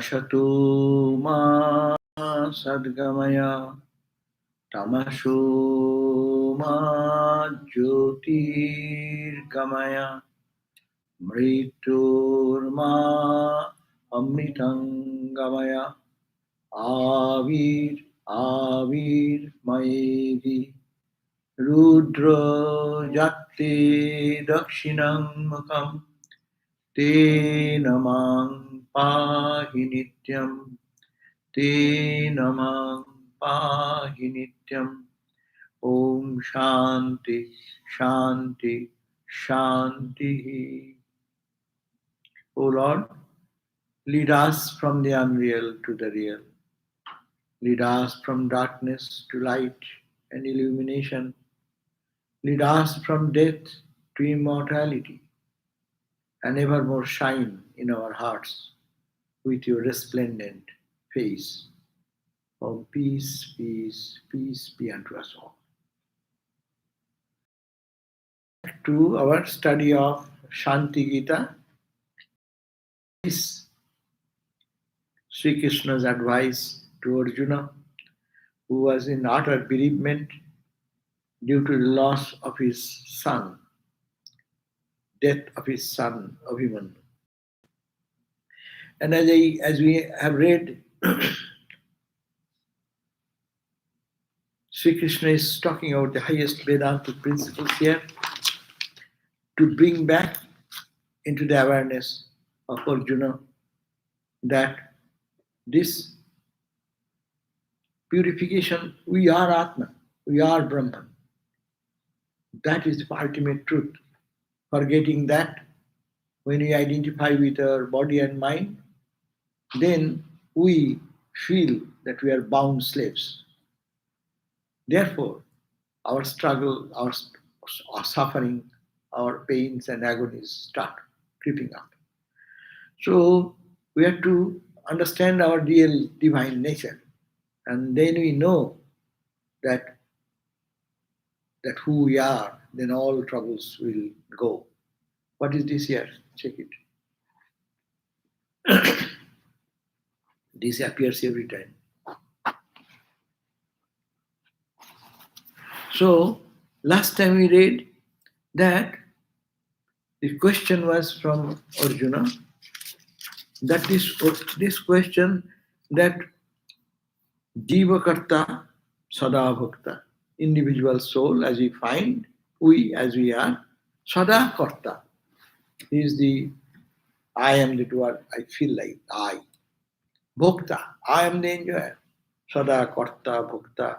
Asato ma sadgamaya tamaso ma jyotirgamaya mrityurma amritangamaya avir avir maevi rudra yatte dakshinam makam te namang pahi nityam te namang pahi nityam. Om Shanti Shanti Shanti. O Lord, lead us from the unreal to the real. Lead us from darkness to light and illumination. Lead us from death to immortality, and evermore shine in our hearts with your resplendent face. Oh, peace, peace, peace be unto us all. To our study of Shanti Gita, is Sri Krishna's advice to Arjuna, who was in utter bereavement due to the loss of his son, death of his son Abhimanyu. And as we have read, Sri Krishna is talking about the highest Vedantic principles here to bring back into the awareness of Arjuna that this purification, we are Atma, we are Brahman. That is the ultimate truth. Forgetting that, when we identify with our body and mind, then we feel that we are bound slaves. Therefore, our struggle, our suffering, our pains and agonies start creeping up. So we have to understand our real divine nature, and then we know that who we are, then all troubles will go. What is this here? Check it. This appears every time. So, last time we read that the question was from Arjuna, that this question that Jiva Karta Sada Bhakta, individual soul as we find, we as we are, Sada Karta is the I am the doer, I feel like I. Bhokta, I am the enjoyer. Sada Karta Bhokta.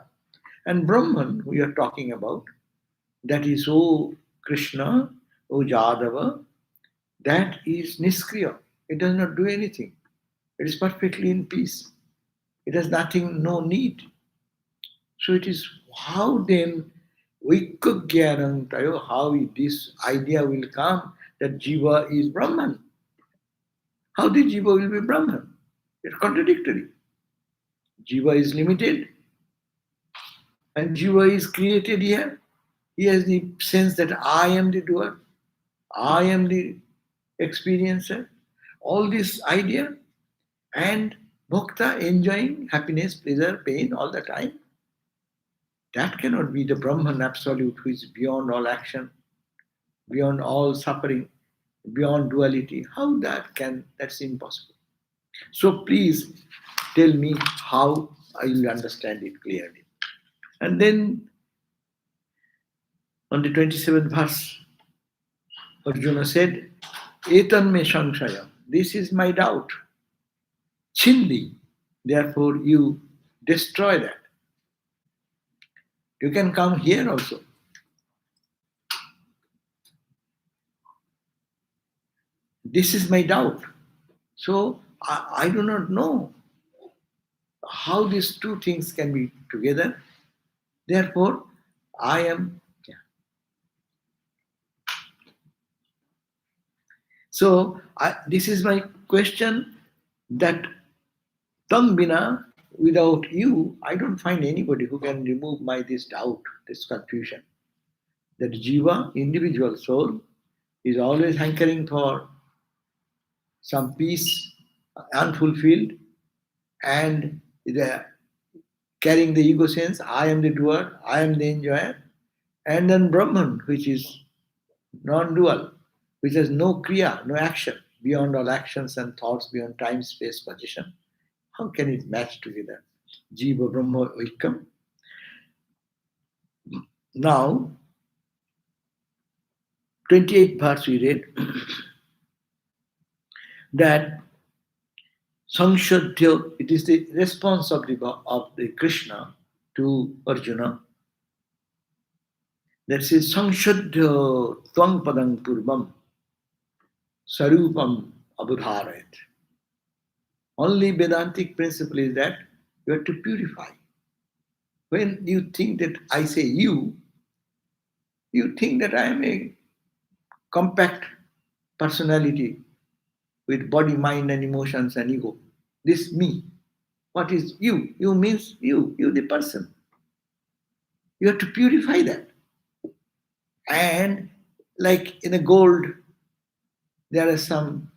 And Brahman, we are talking about, that is O Krishna, O Jadava, that is Niskriya. It does not do anything. It is perfectly in peace. It has nothing, no need. So it is how then Vikagyanantayo, how this idea will come that Jiva is Brahman. How the Jiva will be Brahman? It's contradictory. Jiva is limited and Jiva is created here. He has the sense that I am the doer, I am the experiencer. All this idea and Bhokta enjoying happiness, pleasure, pain all the time. That cannot be the Brahman absolute who is beyond all action, beyond all suffering, beyond duality. How that's impossible. So please tell me how I will understand it clearly. And then on the 27th verse, Arjuna said, Etan me sanshaya, this is my doubt. Chindi, therefore you destroy that. You can come here also. This is my doubt. So I do not know how these two things can be together. Therefore, I am. Yeah. So this is my question, that Tam Bina, without you, I don't find anybody who can remove this doubt, this confusion. That Jiva, individual soul, is always hankering for some peace, unfulfilled, and the, carrying the ego sense, I am the doer, I am the enjoyer, and then Brahman, which is non-dual, which has no kriya, no action, beyond all actions and thoughts, beyond time, space, position. How can it match together? Jiva Brahma Vikam. Now, 28th verse we read that Sangshaddhya, it is the response of the Krishna to Arjuna that says Sangshaddhya Tvang Padang Purvam Sarupam Abudharet. Only Vedantic principle is that you have to purify. When you think that I say you think that I am a compact personality with body, mind, and emotions and ego. This me. What is you? You means you the person. You have to purify that. And like in a gold, there are some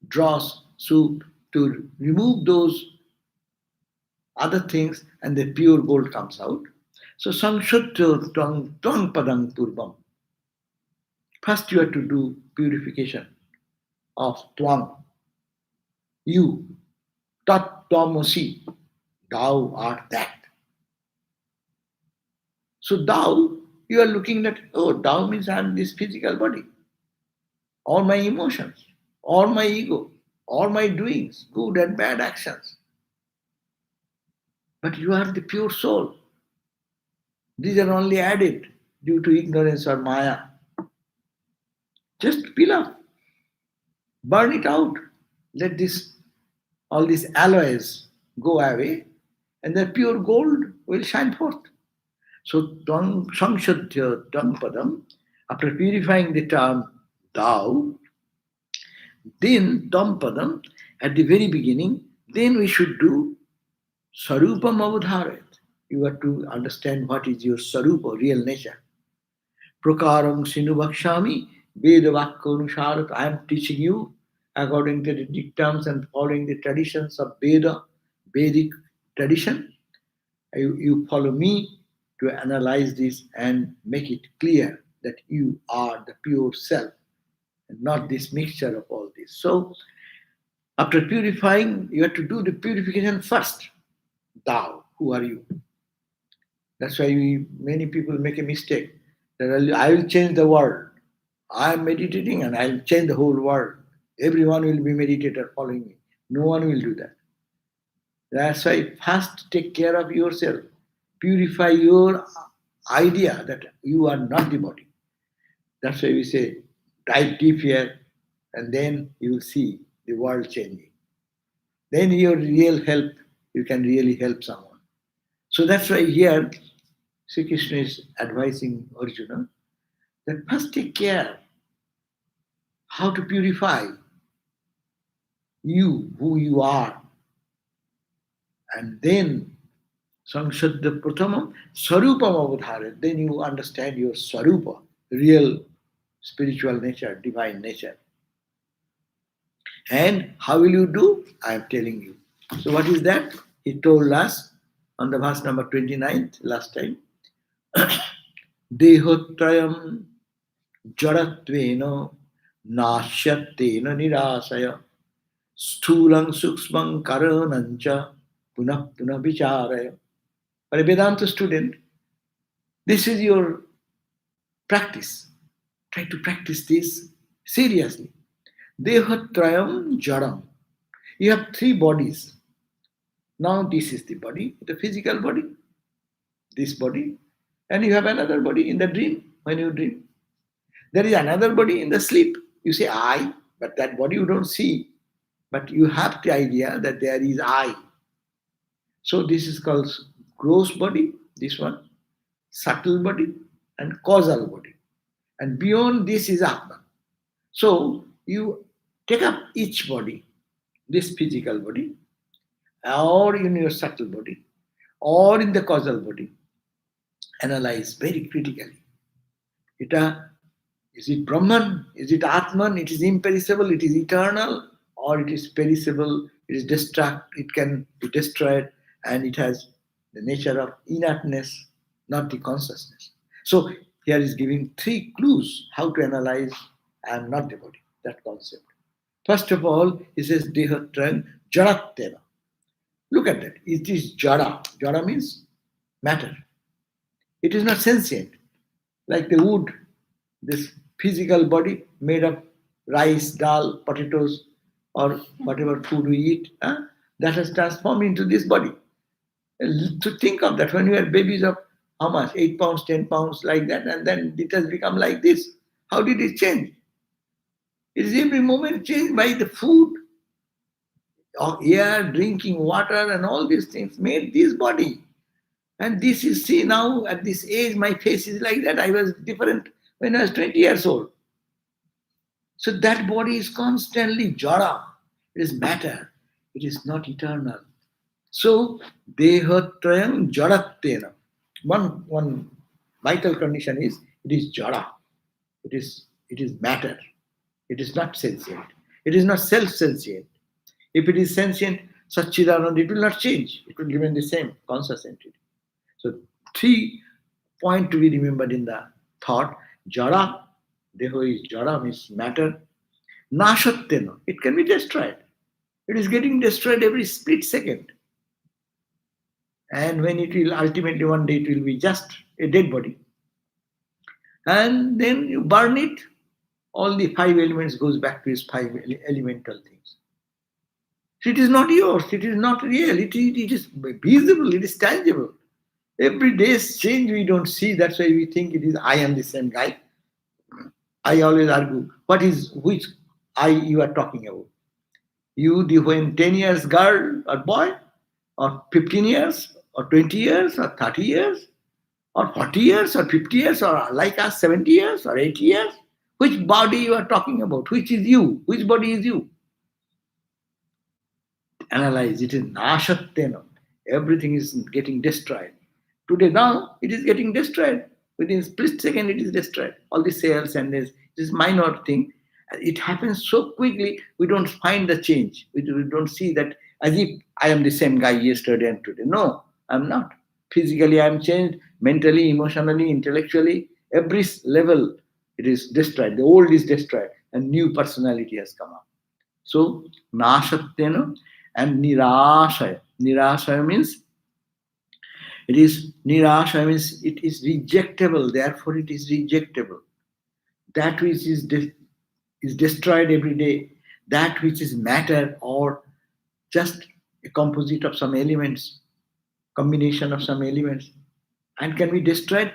dross, soup to remove those other things, and the pure gold comes out. So samshuddha twang padang purvam. First you have to do purification of twang. You, tat tamasi, thou art that. So thou, you are looking at, oh, thou means I am this physical body. All my emotions, all my ego, all my doings, good and bad actions. But you are the pure soul. These are only added due to ignorance or maya. Just peel up, burn it out. Let this all these alloys go away, and the pure gold will shine forth. So samshadhya padam, after purifying the term thou, then padam at the very beginning, then we should do sarupam avadharet. You have to understand what is your sarupa, real nature. Prakaram sinubhakshami vedavakyanusharat. I am teaching you according to the dictums and following the traditions of Vedic tradition. You follow me to analyze this and make it clear that you are the pure self and not this mixture of all this. So, after purifying, you have to do the purification first. Thou, who are you? That's why many people make a mistake. That I will change the world. I am meditating and I will change the whole world. Everyone will be meditator following me. No one will do that. That's why first take care of yourself. Purify your idea that you are not the body. That's why we say dive deep here and then you will see the world changing. Then your real help, you can really help someone. So that's why here Sri Krishna is advising Arjuna that first take care how to purify you, who you are. And then Samshadda Prathamam Sarupam Avadharat. Then you understand your Sarupa, real spiritual nature, divine nature. And how will you do? I am telling you. So what is that? He told us on the verse number 29, last time. Dehotrayam jaratvena nasyattena nirasaya sthulang suksmang karanancha punah punah vicharaya. For a Vedanta student, this is your practice. Try to practice this seriously. Dehatrayam jaram. You have three bodies. Now this is the body, the physical body, this body, and you have another body in the dream, when you dream. There is another body in the sleep. You say I, but that body you don't see. But you have the idea that there is I. So this is called gross body, this one, subtle body, and causal body. And beyond this is Atman. So you take up each body, this physical body, or in your subtle body, or in the causal body. Analyze very critically. Is it Brahman? Is it Atman? It is imperishable, it is eternal, or it is perishable, it is it can be destroyed, and it has the nature of inertness, not the consciousness. So here is giving three clues how to analyze I am not the body, that concept. First of all, he says dehatran jarattena. Look at that. It is jara. Jara means matter. It is not sentient. Like the wood, this physical body made of rice, dal, potatoes, or whatever food we eat, that has transformed into this body. To think of that when we are babies of how much? 8 pounds, 10 pounds, like that, and then it has become like this. How did it change? It is every moment changed by the food, or air, drinking water, and all these things made this body. And this is, see, now at this age, my face is like that. I was different when I was 20 years old. So that body is constantly jara. It is matter. It is not eternal. So, dehatrayam jarattena. One vital condition is it is jara. It is matter. It is not sentient. It is not self-sentient. If it is sentient, Satchidanand, it will not change. It will remain the same conscious entity. So 3 points to be remembered in the thought. Jara, deho is jara, means matter. Nashattena, it can be destroyed. It is getting destroyed every split second. And when it will ultimately one day it will be just a dead body. And then you burn it, all the 5 elements goes back to its 5 elemental things. So it is not yours, it is not real, it is visible, it is tangible. Every day's change we don't see, that's why we think it is I am the same guy. I always argue, which I you are talking about? You, the when 10 years girl or boy, or 15 years, or 20 years, or 30 years, or 40 years, or 50 years, or like us, 70 years, or 80 years? Which body you are talking about? Which is you? Which body is you? Analyze, it is nashattena. Everything is getting destroyed. Today, now, it is getting destroyed. Within a split second, it is destroyed. All the cells and this minor thing. It happens so quickly, we don't find the change. We don't see that as if I am the same guy yesterday and today. No, I'm not. Physically, I'm changed. Mentally, emotionally, intellectually, every level, it is destroyed. The old is destroyed, and new personality has come up. So, nashattena and nirashaya. Nirashaya means it is rejectable, therefore it is rejectable. That which is destroyed every day, that which is matter or just a composite of some elements, combination of some elements, and can be destroyed,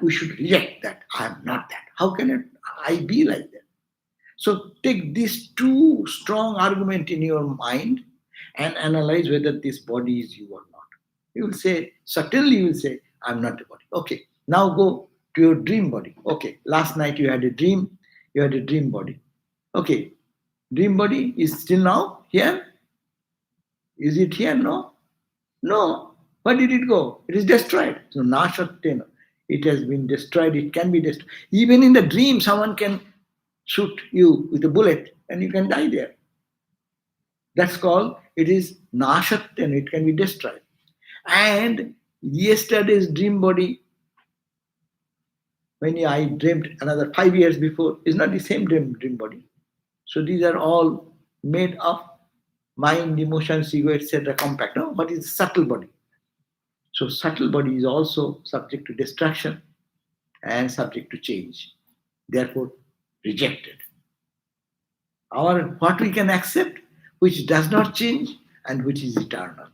we should reject that. I am not that. How can I be like that? So take these two strong arguments in your mind and analyze whether this body is you or not. You will say, certainly you will say, I'm not the body. Okay, now go to your dream body. Okay, last night you had a dream body. Okay, dream body is still now here? Is it here? No. No. Where did it go? It is destroyed. So nashattena. It has been destroyed. It can be destroyed. Even in the dream, someone can shoot you with a bullet and you can die there. That's called, it is nashattena. It can be destroyed. And yesterday's dream body, when I dreamt another 5 years before, is not the same dream body. So these are all made of mind, emotions, ego, etc. compact. No? But it's subtle body. So subtle body is also subject to destruction and subject to change. Therefore, rejected. What we can accept, which does not change and which is eternal.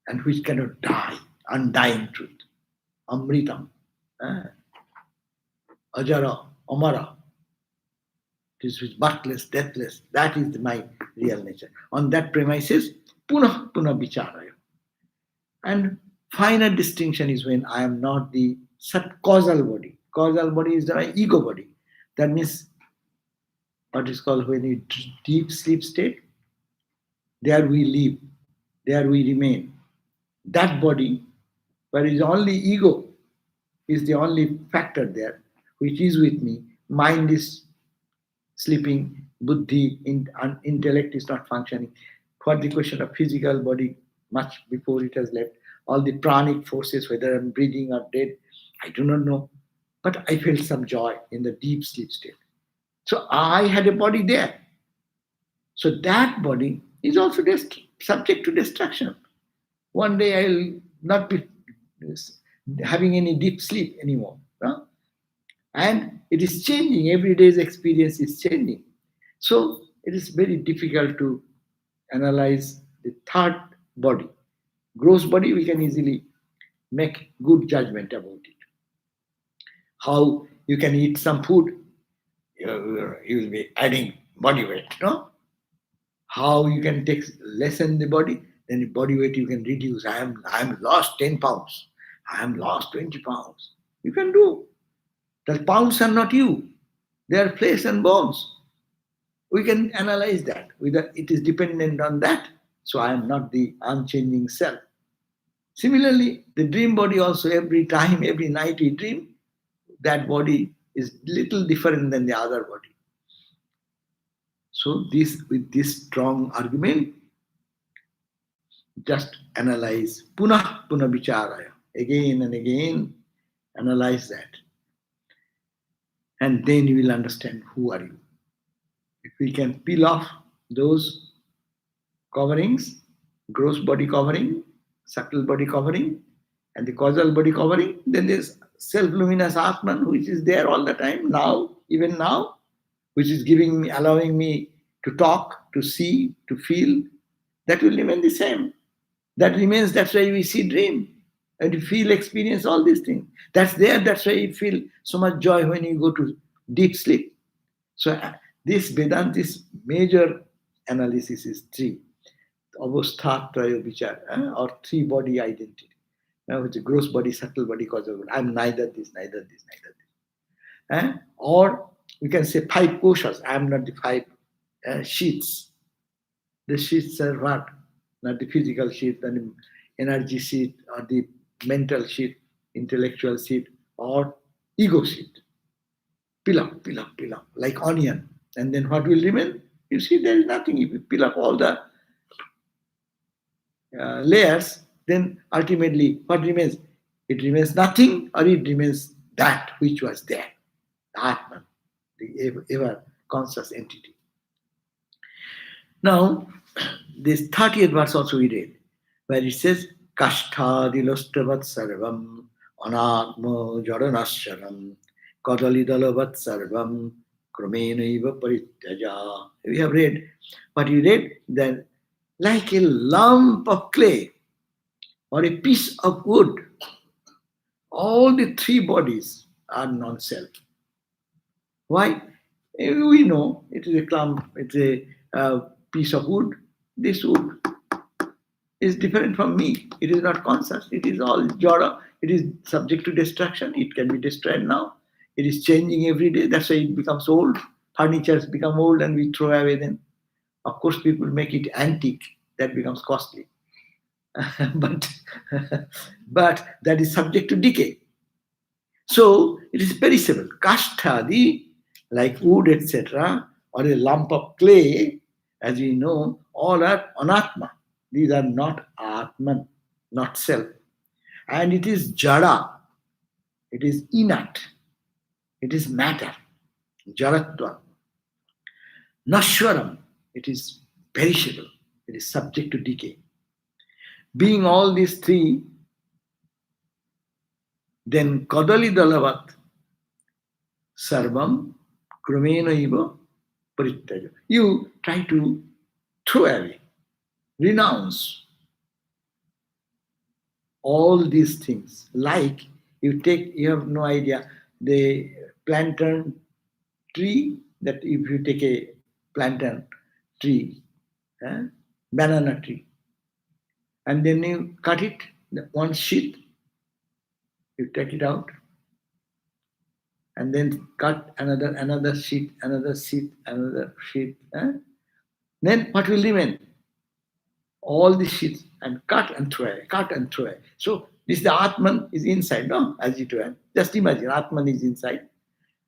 And which cannot die, undying truth. Amritam. Ajara, Amara. This is birthless, deathless. That is my real nature. On that premises, punah vicharaya. And final distinction is when I am not the causal body. Causal body is the ego body. That means what is called when you deep sleep state. There we live. There we remain. That body, where is only ego, is the only factor there, which is with me. Mind is sleeping, buddhi, intellect is not functioning. For the question of physical body, much before it has left, all the pranic forces, whether I'm breathing or dead, I do not know. But I felt some joy in the deep sleep state. So I had a body there. So that body is also subject to destruction. One day I'll not be having any deep sleep anymore. No? And it is changing. Every day's experience is changing. So it is very difficult to analyze the third body. Gross body, we can easily make good judgment about it. How you can eat some food, you will be adding body weight, no? How you can take lessen the body, then the body weight you can reduce. I am lost 10 pounds. I am lost 20 pounds. You can do. The pounds are not you. They are flesh and bones. We can analyze that. Whether it is dependent on that. So I am not the unchanging self. Similarly, the dream body also, every time, every night we dream, that body is little different than the other body. So this, with this strong argument, just analyze punah vicharaya, again and again, analyze that. And then you will understand who are you. If we can peel off those coverings, gross body covering, subtle body covering, and the causal body covering, then there's self-luminous Atman, which is there all the time, now, even now, which is giving me, allowing me to talk, to see, to feel. That will remain the same. That remains, that's why we see dream. And you feel, experience all these things. That's there, that's why you feel so much joy when you go to deep sleep. So this Vedantis major analysis is three. Avastha Traya Vichar, or three body identity. Now it's a gross body, subtle body, causal body. I'm neither this, neither this, neither this. Or we can say five koshas. I'm not the five sheets. The sheets are what? Not the physical sheet, and the energy sheet, or the mental sheet, intellectual sheet, or ego sheet. Peel up, peel up, peel up, like onion. And then what will remain? You see, there is nothing. If you peel up all the layers, then ultimately what remains? It remains nothing, or it remains that which was there. The Atman, the ever conscious entity. Now, this 30th verse also we read, where it says, Kashtadilostavat sarvam anatma jaranasharam kadalidalavat sarvam krumenaiva parityaja. We have read, but you read that like a lump of clay or a piece of wood, all the three bodies are non-self. Why? We know it is a clump, it's a piece of wood. This wood is different from me. It is not conscious. It is all jara. It is subject to destruction. It can be destroyed now. It is changing every day. That's why it becomes old. Furnitures become old and we throw away them. Of course, people make it antique. That becomes costly. but that is subject to decay. So it is perishable. Kashtadi, like wood, etc., or a lump of clay, as we know, all are anatma. These are not atman, not self. And it is jada. It is inert. It is matter. Jaratva. Nashwaram. It is perishable. It is subject to decay. Being all these three, then kadali dalavat sarvam krumena iva parityaja. You try to throw away, renounce all these things. Like you have no idea, the plantain tree, that if you take a plantain tree, banana tree, and then you cut it, one sheet, you take it out, and then cut another sheet, another sheet, another sheet. Then what will remain? All the sheets, and cut and throw away, cut and throw away. So this the Atman is inside, no? As it were. Just imagine, Atman is inside,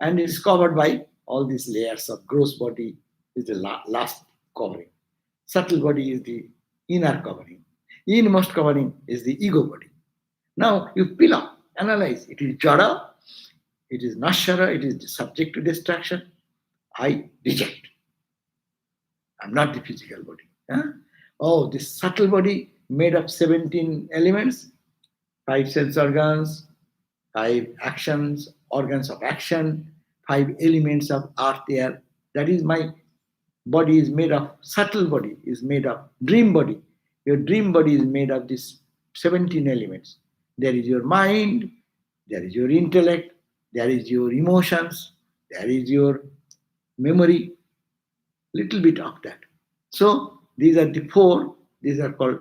and it is covered by all these layers of gross body is the last covering. Subtle body is the inner covering. Innermost covering is the ego body. Now you peel up, analyze. It is jada, it is nashara, it is subject to destruction. I reject. I'm not the physical body. Huh? Oh, this subtle body made of 17 elements, 5 sense organs, 5 actions, organs of action, 5 elements of earth, air. That is my body is made of, subtle body is made of dream body. Your dream body is made of these 17 elements. There is your mind, there is your intellect, there is your emotions, there is your memory, little bit of that. So these are the four, these are called,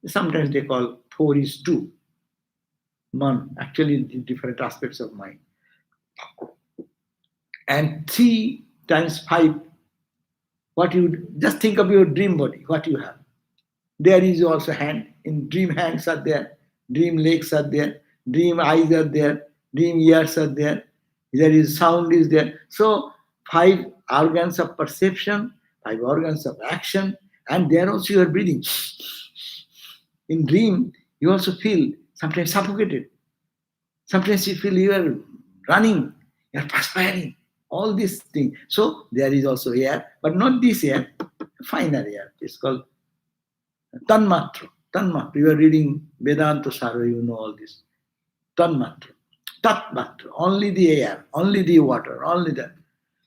sometimes they call 4 is 2. Man, actually the different aspects of mind. And 3 times 5, what you just think of your dream body, what you have. There is also hand. In dream hands are there, dream legs are there, dream eyes are there, dream ears are there. There is sound is there. So 5 organs of perception, 5 organs of action, and there also you are breathing. In dream, you also feel sometimes suffocated. Sometimes you feel you are running, you are perspiring, all these things. So there is also air, but not this air, finer air. It's called Tanmatra. Tanmatra. You are reading Vedanta Sara, you know all this. Tanmatra. Tatmatra. Only the air, only the water, only that.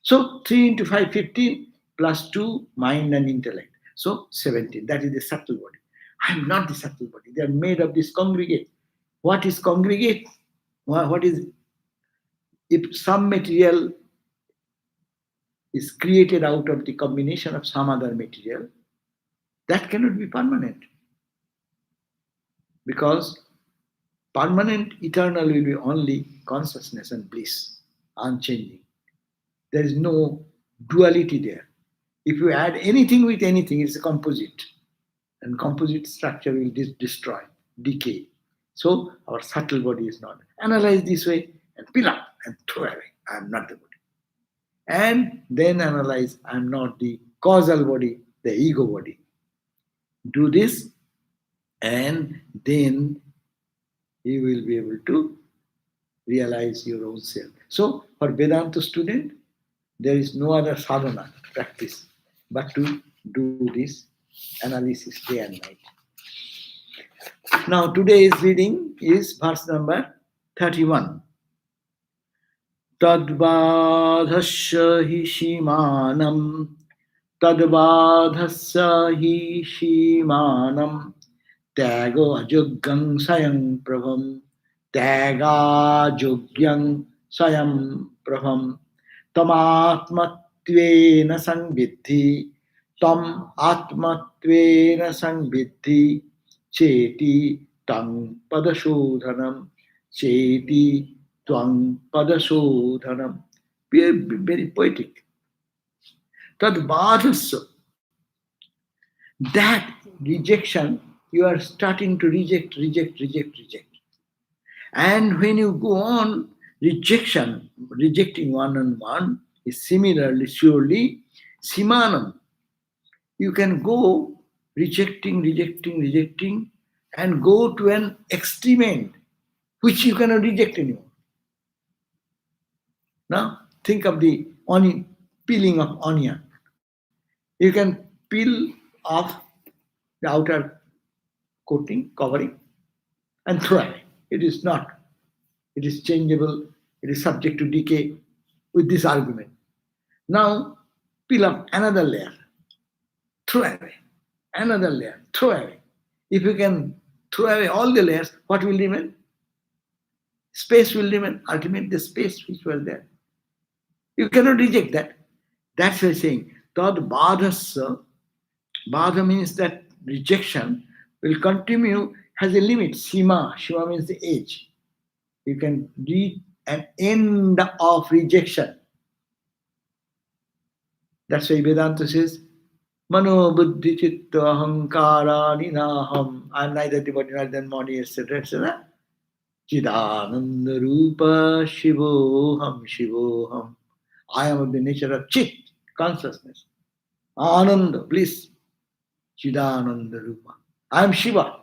So 3 into 5, 15, plus 2, mind and intellect. So 17. That is the subtle body. I am not the subtle body. They are made of this congregate. What is congregate? What is, if some material is created out of the combination of some other material, that cannot be permanent. Because permanent, eternal will be only consciousness and bliss, unchanging. There is no duality there. If you add anything with anything, it's a composite. And composite structure will destroy, decay. So our subtle body is not. Analyze this way and peel up and throw away. I am not the body. And then analyze, I am not the causal body, the ego body. Do this, and then you will be able to realize your own self. So for Vedanta student, there is no other sadhana practice but to do this analysis day and night. Now today's reading is verse number 31. Tadvadhasya hi shimanam, tadvadhasya hi shimanam, Tyago ajugyang sayang prabham, Tyaga jugyang sayam prabham, Tamatmatvena sangvidhi, Tam atmatvena sangvidhi, Cheti tang padashodhanam, Cheti twang padashodhanam. Very poetic. Tad badhasya. That rejection, you are starting to reject. And when you go on, rejecting one on one is similarly, surely, simanam. You can go rejecting, and go to an extreme end, which you cannot reject anymore. Now, think of the onion, peeling of onion. You can peel off the outer coating, covering, and throw away. It is not. It is changeable. It is subject to decay with this argument. Now, peel up another layer, throw away. Another layer, throw away. If you can throw away all the layers, what will remain? Space will remain. Ultimately, the space which was there. You cannot reject that. That's why saying, Tad badhasya. Badha means that rejection will continue, has a limit. Sima. Shima means the edge. You can reach an end of rejection. That's why Vedanta says, Mano buddhi chitta ahankara ninaham. I am neither the body nor the body, etc. etc. Chidananda rupa shivoham. I am of the nature of Chit, consciousness. Ananda, bliss, Chidananda Rupa. I am Shiva,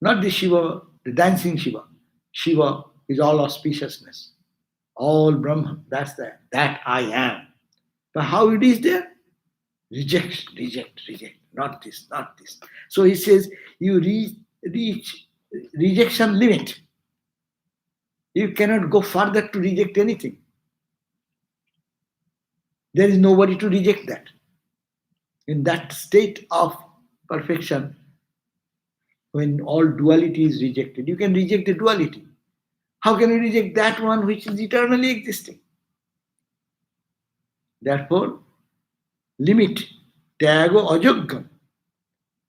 not the Shiva, the dancing Shiva. Shiva is all auspiciousness, all Brahma. That's that I am. But how it is there? Reject, reject, reject. Not this, not this. So he says, you reach rejection limit. You cannot go further to reject anything. There is nobody to reject that. In that state of perfection, when all duality is rejected, you can reject the duality. How can you reject that one which is eternally existing? Therefore, limit, tyago ajoggam,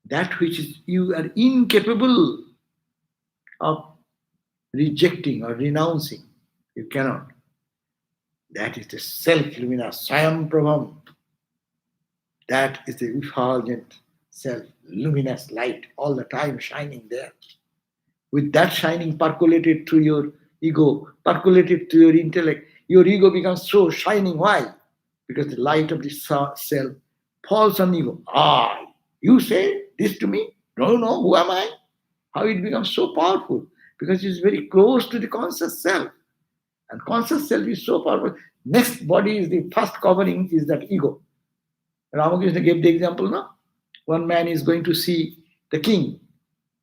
that which is you are incapable of rejecting or renouncing. You cannot. That is the self-luminous, Swayam Prabham. That is the effulgent self-luminous light all the time shining there. With that shining percolated through your ego, percolated through your intellect, your ego becomes so shining. Why? Because the light of the self falls on ego. I. You say this to me? Don't know who am I? How it becomes so powerful? Because it's very close to the conscious self. And conscious self is so powerful. Next body is the first covering is that ego. Ramakrishna gave the example, no? One man is going to see the king,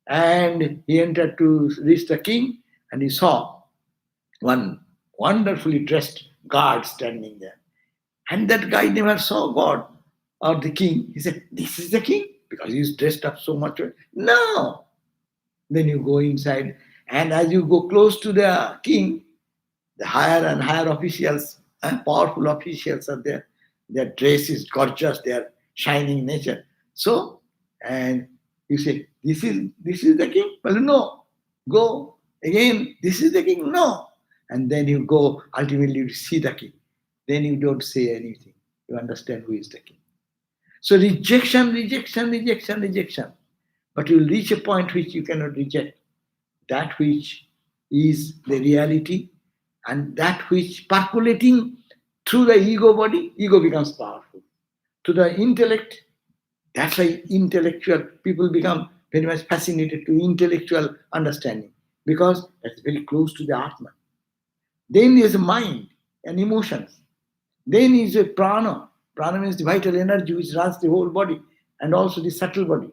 and he entered to reach the king, and he saw one wonderfully dressed guard standing there. And that guy never saw God or the king. He said, this is the king? Because he's dressed up so much. No. Then you go inside, and as you go close to the king, the higher and higher officials, powerful officials are there. Their dress is gorgeous, their shining nature. So, and you say, this is the king? Well, no. Go again, this is the king? No. And then you go, ultimately you see the king. Then you don't say anything. You understand who is the king. So rejection, rejection, rejection, rejection. But you will reach a point which you cannot reject. That which is the reality, and that which percolating through the ego body, ego becomes powerful. To the intellect, that's why intellectual people become very much fascinated to intellectual understanding, because that's very close to the Atman. Then there's a mind and emotions. Then is a prana. Prana means the vital energy which runs the whole body and also the subtle body,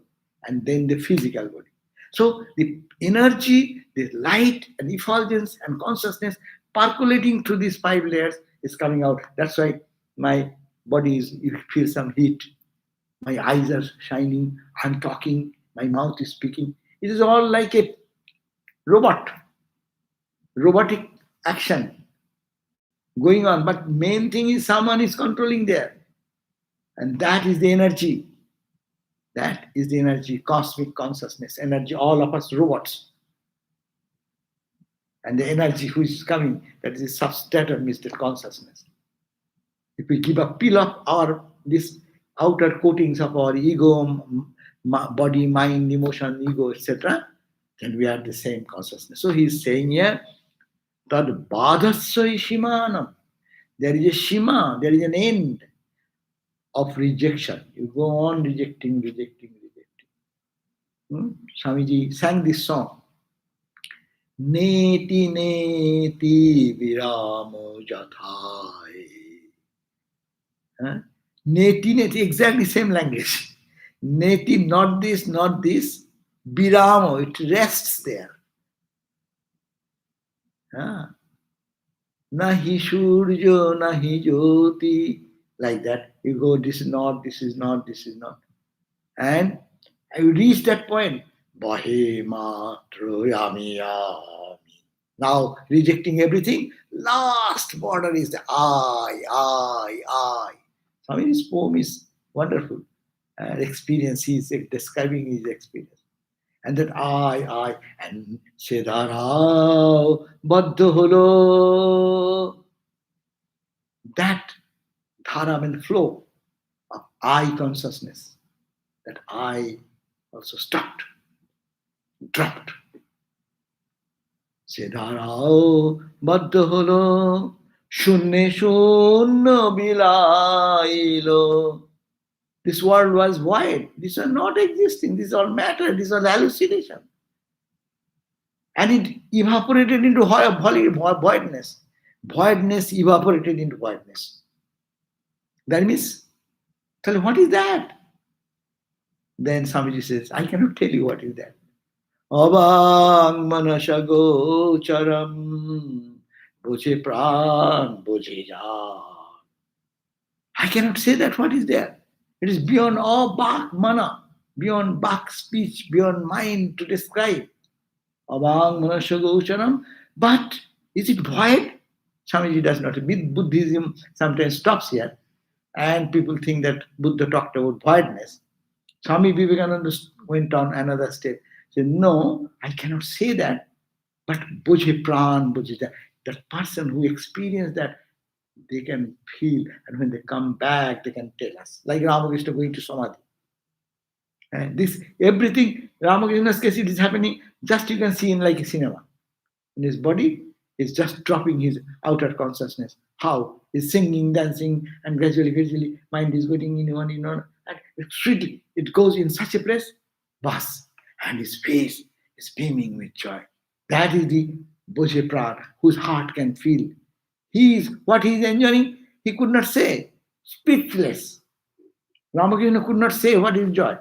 and then the physical body. So the energy, the light and effulgence and consciousness percolating through these 5 layers is coming out. That's why my body is, you feel some heat. My eyes are shining, I'm talking, my mouth is speaking. It is all like a robotic action going on. But main thing is someone is controlling there. And that is the energy. That is the energy, cosmic consciousness, energy, all of us robots. And the energy which is coming, that is the substratum, means the consciousness. If we give a peel of our this outer coatings of our ego, body, mind, emotion, ego, etc., then we are the same consciousness. So he is saying here, Tad badhasya shimanam. There is a shima, there is an end of rejection. You go on rejecting, rejecting, rejecting. Swamiji sang this song. Neti neti viramo jathai. Neti neti, exactly same language. Neti, not this, not this. Viramo, it rests there. Nahi surjo, nahi jyoti. Like that. You go, this is not, this is not, this is not. And you reach that point. Bahima troyami yami. Now rejecting everything. Last border is the I. Swami's poem is wonderful. Experience, he is describing his experience. And that I, and Sedarao Baddha Holo. That dhara and flow of I consciousness, that I also stopped, dropped. Sedarao Baddha Holo Shunne shunno bilailo. This world was void. These are not existing. These are matter. These are hallucination. And it evaporated into voidness. Voidness evaporated into voidness. That means, tell me, what is that? Then Swamiji says, I cannot tell you what is that. Abang manashago charam boche pran boche ja. I cannot say that what is there. It is beyond all Bach mana, beyond Bach speech, beyond mind to describe. Abang manashago charam. But is it void? Swamiji does not. Buddhism sometimes stops here, and people think that Buddha talked about voidness. Swami Vivekananda went on another step. Said, no, I cannot say that, but Bujhe Pran, Bujhe that person who experienced that, they can feel, and when they come back, they can tell us. Like Ramakrishna going to Samadhi. And this everything, Ramakrishna's case, it is happening just you can see in like a cinema. In his body, is just dropping his outer consciousness. How? He's singing, dancing, and gradually, mind is going in one, and sweetly, it goes in such a place, bas, and his face is beaming with joy. That is the Bhuje Pran, whose heart can feel. He is what he is enjoying, he could not say, speechless. Ramakrishna could not say what is joy.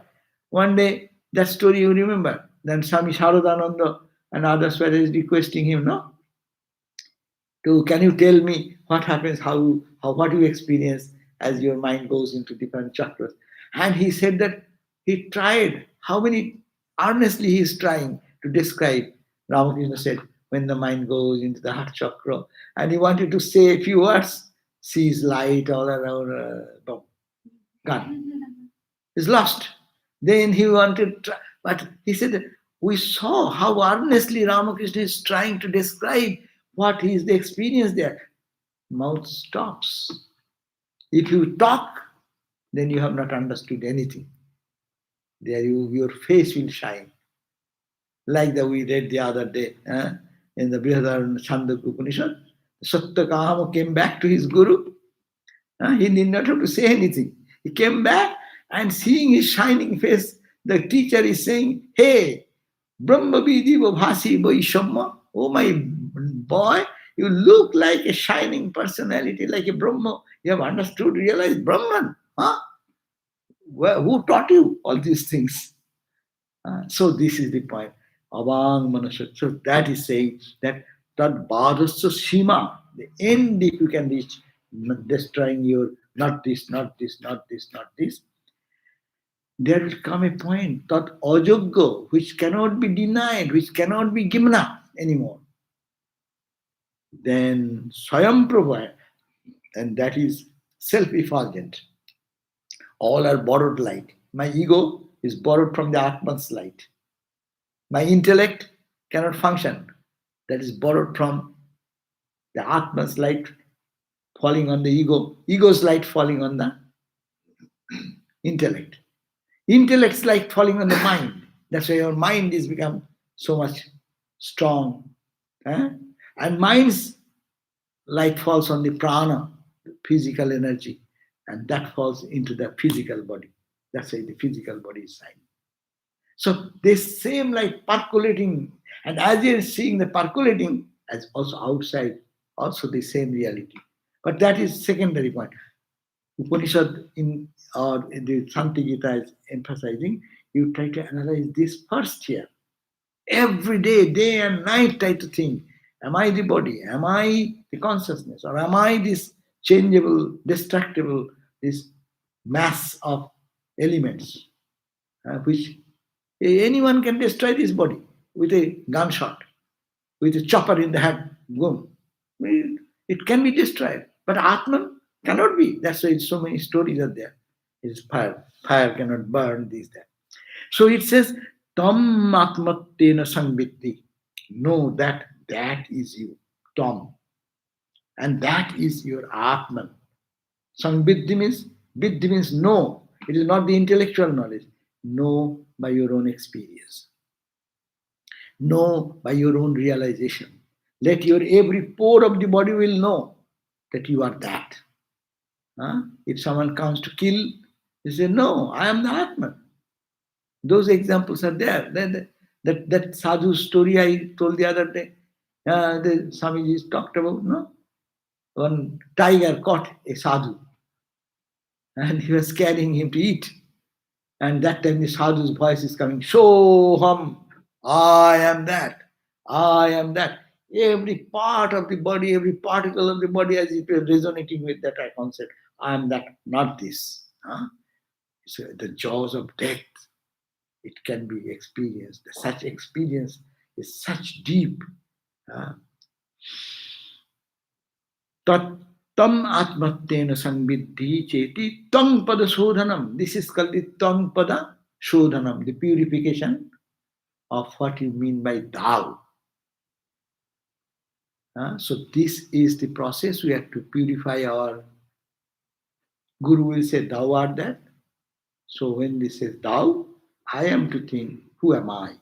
One day, that story you remember, then Swami Sharadananda and others were requesting him, no? Can you tell me what happens, how what you experience as your mind goes into different chakras? And he said that he tried, how many earnestly he is trying to describe. Ramakrishna said, when the mind goes into the heart chakra, and he wanted to say a few words, sees light all around, gone. He's lost. Then he wanted, but he said, we saw how earnestly Ramakrishna is trying to describe what is the experience there. Mouth stops. If you talk, then you have not understood anything. There your face will shine. Like that we read the other day in the Brihadaranyaka Chandogya Upanishad. Sattakahama came back to his guru. He did not have to say anything. He came back and seeing his shining face, the teacher is saying, hey, Brahma Vidiva Bhasi Vaishamma, oh my boy, you look like a shining personality, like a Brahma. You have understood, realized Brahman. Huh? Who taught you all these things? So this is the point. Avang Manasya. So that is saying that Badasya Shima, the end if you can reach, destroying your not this, not this, not this, not this, there will come a point that ajoggo, which cannot be denied, which cannot be given up anymore. Then Swayam Prabhu, and that is self-effulgent. All are borrowed light. My ego is borrowed from the Atman's light. My intellect cannot function. That is borrowed from the Atman's light falling on the ego, ego's light falling on the intellect. Intellect's light falling on the mind. That's why your mind is become so much strong. And mind's light falls on the prana, the physical energy, and that falls into the physical body. That's why the physical body is shining. So this same light percolating, and as you're seeing the percolating, as also outside, also the same reality. But that is secondary point. Upanishad in the Shanti Gita is emphasizing, you try to analyze this first here. Every day, day and night, try to think, am I the body? Am I the consciousness? Or am I this changeable, destructible, this mass of elements, which anyone can destroy this body with a gunshot, with a chopper in the head, boom. It can be destroyed. But Atman cannot be. That's why so many stories are there. It is fire. Fire cannot burn this, that. So it says, Tam Atmattena Samvitti. Know that that is you, Tam. And that is your Atman. Samviddhi means know. It is not the intellectual knowledge. Know by your own experience. Know by your own realization. Let your every pore of the body will know that you are that. If someone comes to kill, they say, no, I am the Atman. Those examples are there. That sadhu story I told the other day, the Swamiji talked about, no? One tiger caught a sadhu and he was carrying him to eat. And that time the sadhu's voice is coming, Shoham, I am that, I am that. Every part of the body, every particle of the body, as it was resonating with that concept, I am that, not this. So the jaws of death, it can be experienced. Such experience is such deep. Tat tam atmattena sanviddhi cheti tang pada shodhanam. This is called the tang pada shodhanam, the purification of what you mean by thou. So this is the process. We have to purify our Guru will say, thou art that. So when this says thou, I am to think, who am I?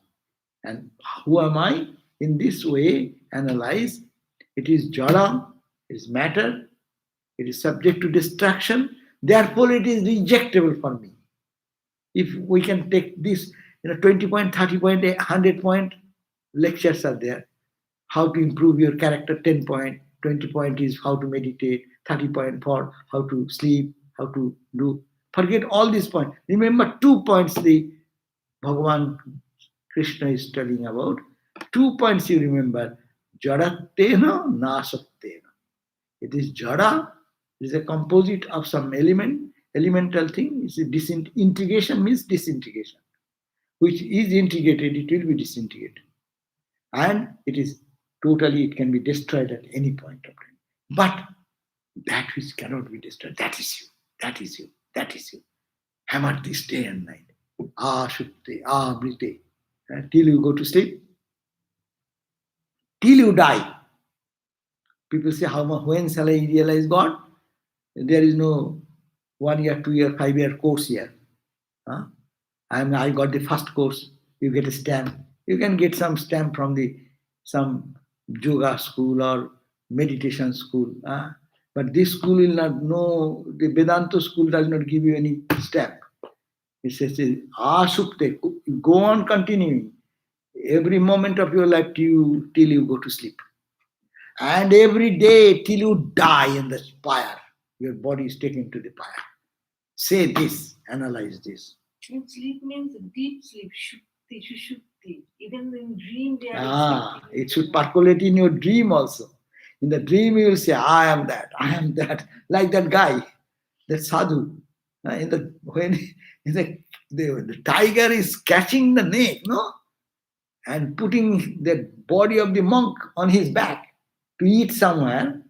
And who am I? In this way, analyze. It is jada, it is matter, it is subject to destruction, therefore it is rejectable for me. If we can take this, 20 point, 30 point, 100 point lectures are there. How to improve your character, 10 point, 20 point is how to meditate, 30 point for how to sleep, how to do. Forget all these points. Remember 2 points the Bhagavan Krishna is telling about. 2 points you remember. Jadattena nasattena. It is jada, it is a composite of some elemental thing. It's a disintegration means disintegration. Which is integrated, it will be disintegrated. And it is totally, it can be destroyed at any point of time. But that which cannot be destroyed, that is you, that is you, that is you. Hammer this day and night. Shutte, brite. Till you go to sleep, till you die. People say, when shall I realize God? There is no 1 year, 2 year, 5 year course here. I got the first course. You get a stamp. You can get some stamp from some yoga school or meditation school. But this school will not know, the Vedanta school does not give you any stamp. It says, Ashukte, go on continuing. Every moment of your life till you go to sleep. And every day till you die in the fire, your body is taken to the fire. Say this, analyze this. And sleep means deep sleep, shukti. Even in dream they are it should percolate in your dream also. In the dream you will say, I am that, like that guy, that sadhu. When the tiger is catching the neck, no? And putting the body of the monk on his back to eat somewhere,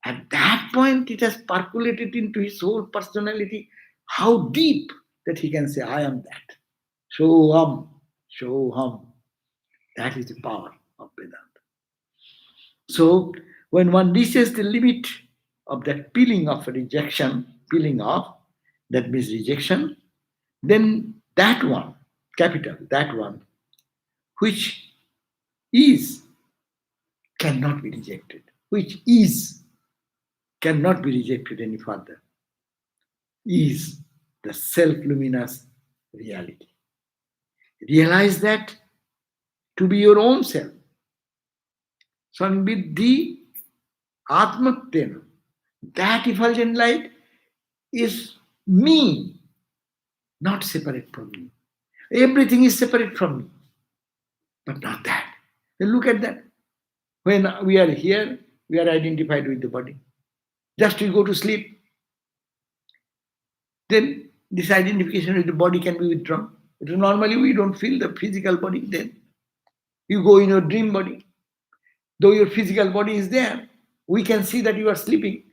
at that point it has percolated into his whole personality, how deep that he can say, I am that. Shoham. That is the power of Vedanta. So when one reaches the limit of that peeling off, that means rejection, then that one, capital, that one, which is, cannot be rejected, which is, cannot be rejected any further, is the self-luminous reality. Realize that to be your own self. Sanviddhi atmattena. That effulgent light is me, not separate from me. Everything is separate from me, but not that. Then look at that. When we are here, we are identified with the body. Just we go to sleep, then this identification with the body can be withdrawn. But normally we don't feel the physical body then. You go in your dream body. Though your physical body is there, we can see that you are sleeping,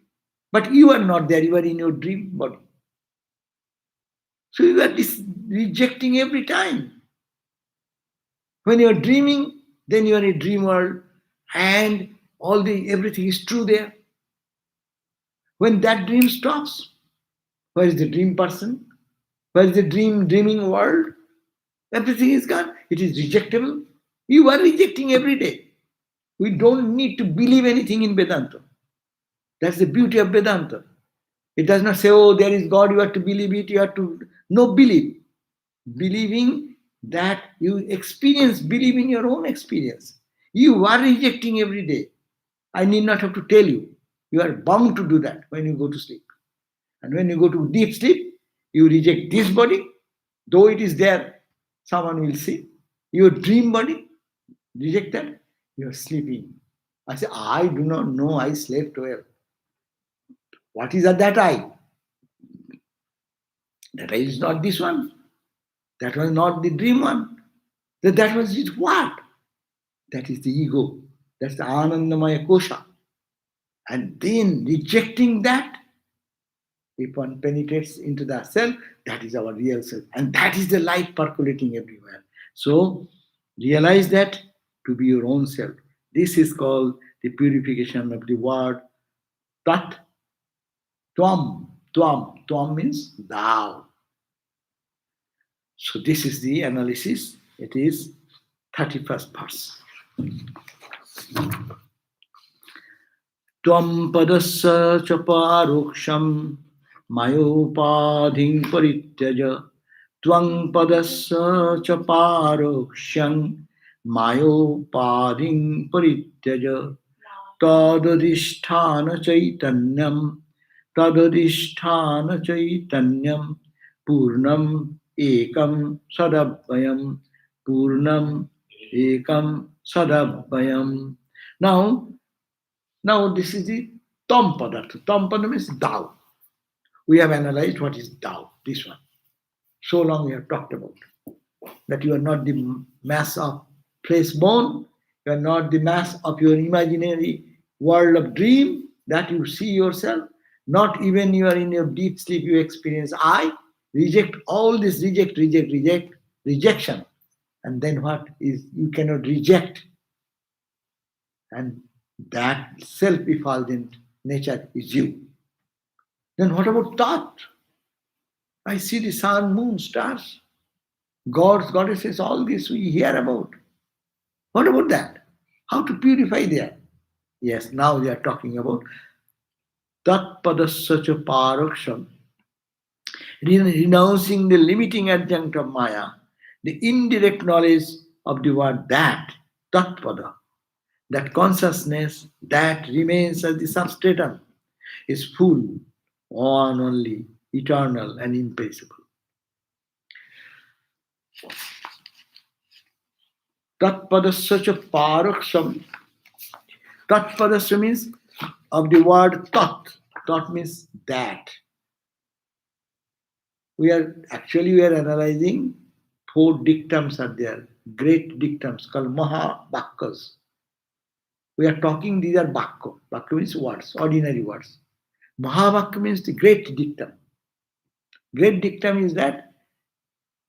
but you are not there, you are in your dream body. So you are rejecting every time. When you are dreaming, then you are in a dream world and everything is true there. When that dream stops, where is the dream person? Where is the dreaming world? Everything is gone. It is rejectable. You are rejecting every day. We don't need to believe anything in Vedanta. That's the beauty of Vedanta. It does not say, oh, there is God, you have to believe it, you have to. No, believe. Believing that you experience, believe in your own experience. You are rejecting every day. I need not have to tell you. You are bound to do that when you go to sleep. And when you go to deep sleep, you reject this body, though it is there, someone will see. Your dream body, reject that, you are sleeping. I say, I do not know, I slept well. What is that I? That I is not this one. That was not the dream one. That was it what? That is the ego. That's the Anandamaya Kosha. And then rejecting that, if one penetrates into the self, that is our real self. And that is the light percolating everywhere. So realize that to be your own self. This is called the purification of the word tat, tvam. Tvam. Tvam means thou. So this is the analysis. It is 31st verse. Tvam padassa chaparoksham mayopadhim parityaja. Tvam padassa chaparoksham mayopadhim parityaja. Tadadhisthana chaitanyam. Tadadhisthana chaitanyam. Purnam ekam sadabhayam. Purnam ekam sadabhayam. Now this is the Tam Padartha. Tam Pada means thou. We have analyzed what is thou, this one. So long we have talked about that you are not the mass of flesh bone, you are not the mass of your imaginary world of dream that you see yourself, not even you are in your deep sleep you experience I. Reject all this, rejection. And then what is, you cannot reject. And that self-effulgent nature is you. Then what about thought? I see the sun, moon, stars, gods, goddesses, all this we hear about. What about that? How to purify there? Yes, now we are talking about tat padasya paraksham, renouncing the limiting adjunct of Maya, the indirect knowledge of the word that, tat pada, that consciousness that remains as the substratum is full, one only, eternal and imperishable. Tatpadasya paraksham. Tatpadasya means of the word tat. Tat means that. We are analyzing 4 dictums are there, great dictums called Mahabhakkas. We are talking, these are Bhakka. Bhakka means words, ordinary words. Mahabhakka means the great dictum. Great dictum is that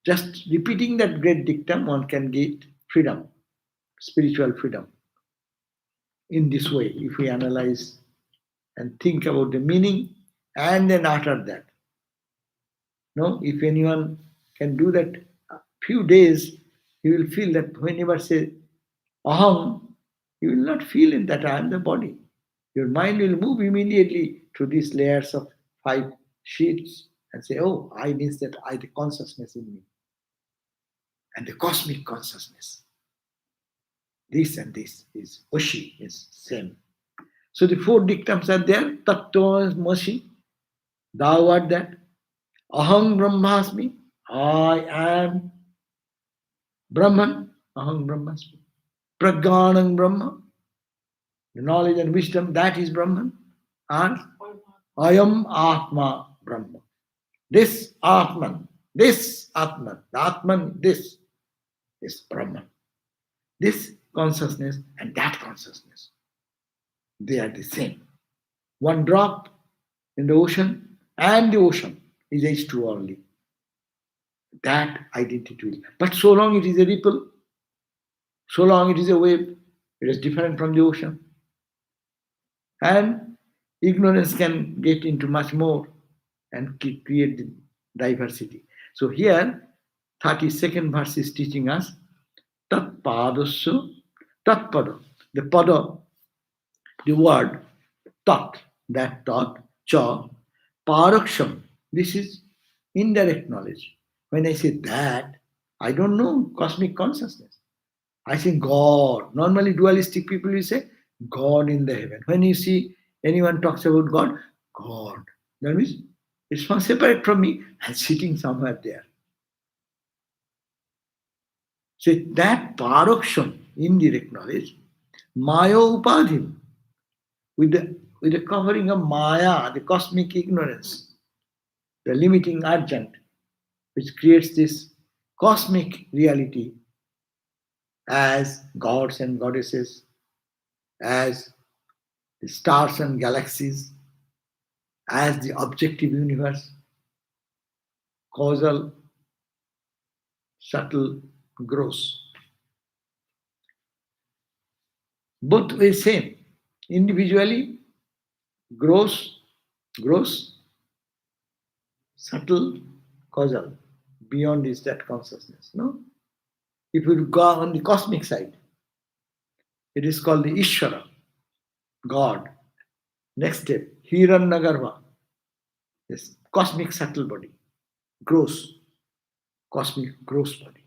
just repeating that great dictum, one can get freedom, spiritual freedom. In this way, if we analyze and think about the meaning and then utter that. No, if anyone can do that a few days, you will feel that whenever say aham, you will not feel in that I am the body. Your mind will move immediately through these layers of 5 sheets and say, oh, I means that I, the consciousness in me. And the cosmic consciousness. This and this is Oshi, is same. So the 4 dictums are there. Tattva is Moshi. Thou art that. Aham Brahmasmi. I am Brahman. Aham Brahmasmi. Pragyanam Brahma. The knowledge and wisdom, that is Brahman. And Ayam Atma Brahma. This Atman, the Atman, this is Brahman. This consciousness and that consciousness, they are the same. One drop in the ocean and the ocean is H2 only. That identity will. But so long it is a ripple, so long it is a wave, it is different from the ocean. And ignorance can get into much more and create the diversity. So here, 32nd verse is teaching us tat padasya, tat pada, the pada, the word tat, that thought, cha, paraksham. This is indirect knowledge. When I say that, I don't know cosmic consciousness. I say God. Normally, dualistic people will say God in the heaven. When you see anyone talks about God, God. That means it's not separate from me and sitting somewhere there. So that paraksham, indirect knowledge, maya upadhim, with the covering of maya, the cosmic ignorance, the limiting agent, which creates this cosmic reality as gods and goddesses, as the stars and galaxies, as the objective universe, causal, subtle, gross. Both ways same. Individually, gross, gross, subtle, causal. Beyond is that consciousness. No? If you go on the cosmic side, it is called the Ishvara, God. Next step, Hiranyagarbha, this cosmic subtle body, gross, cosmic gross body.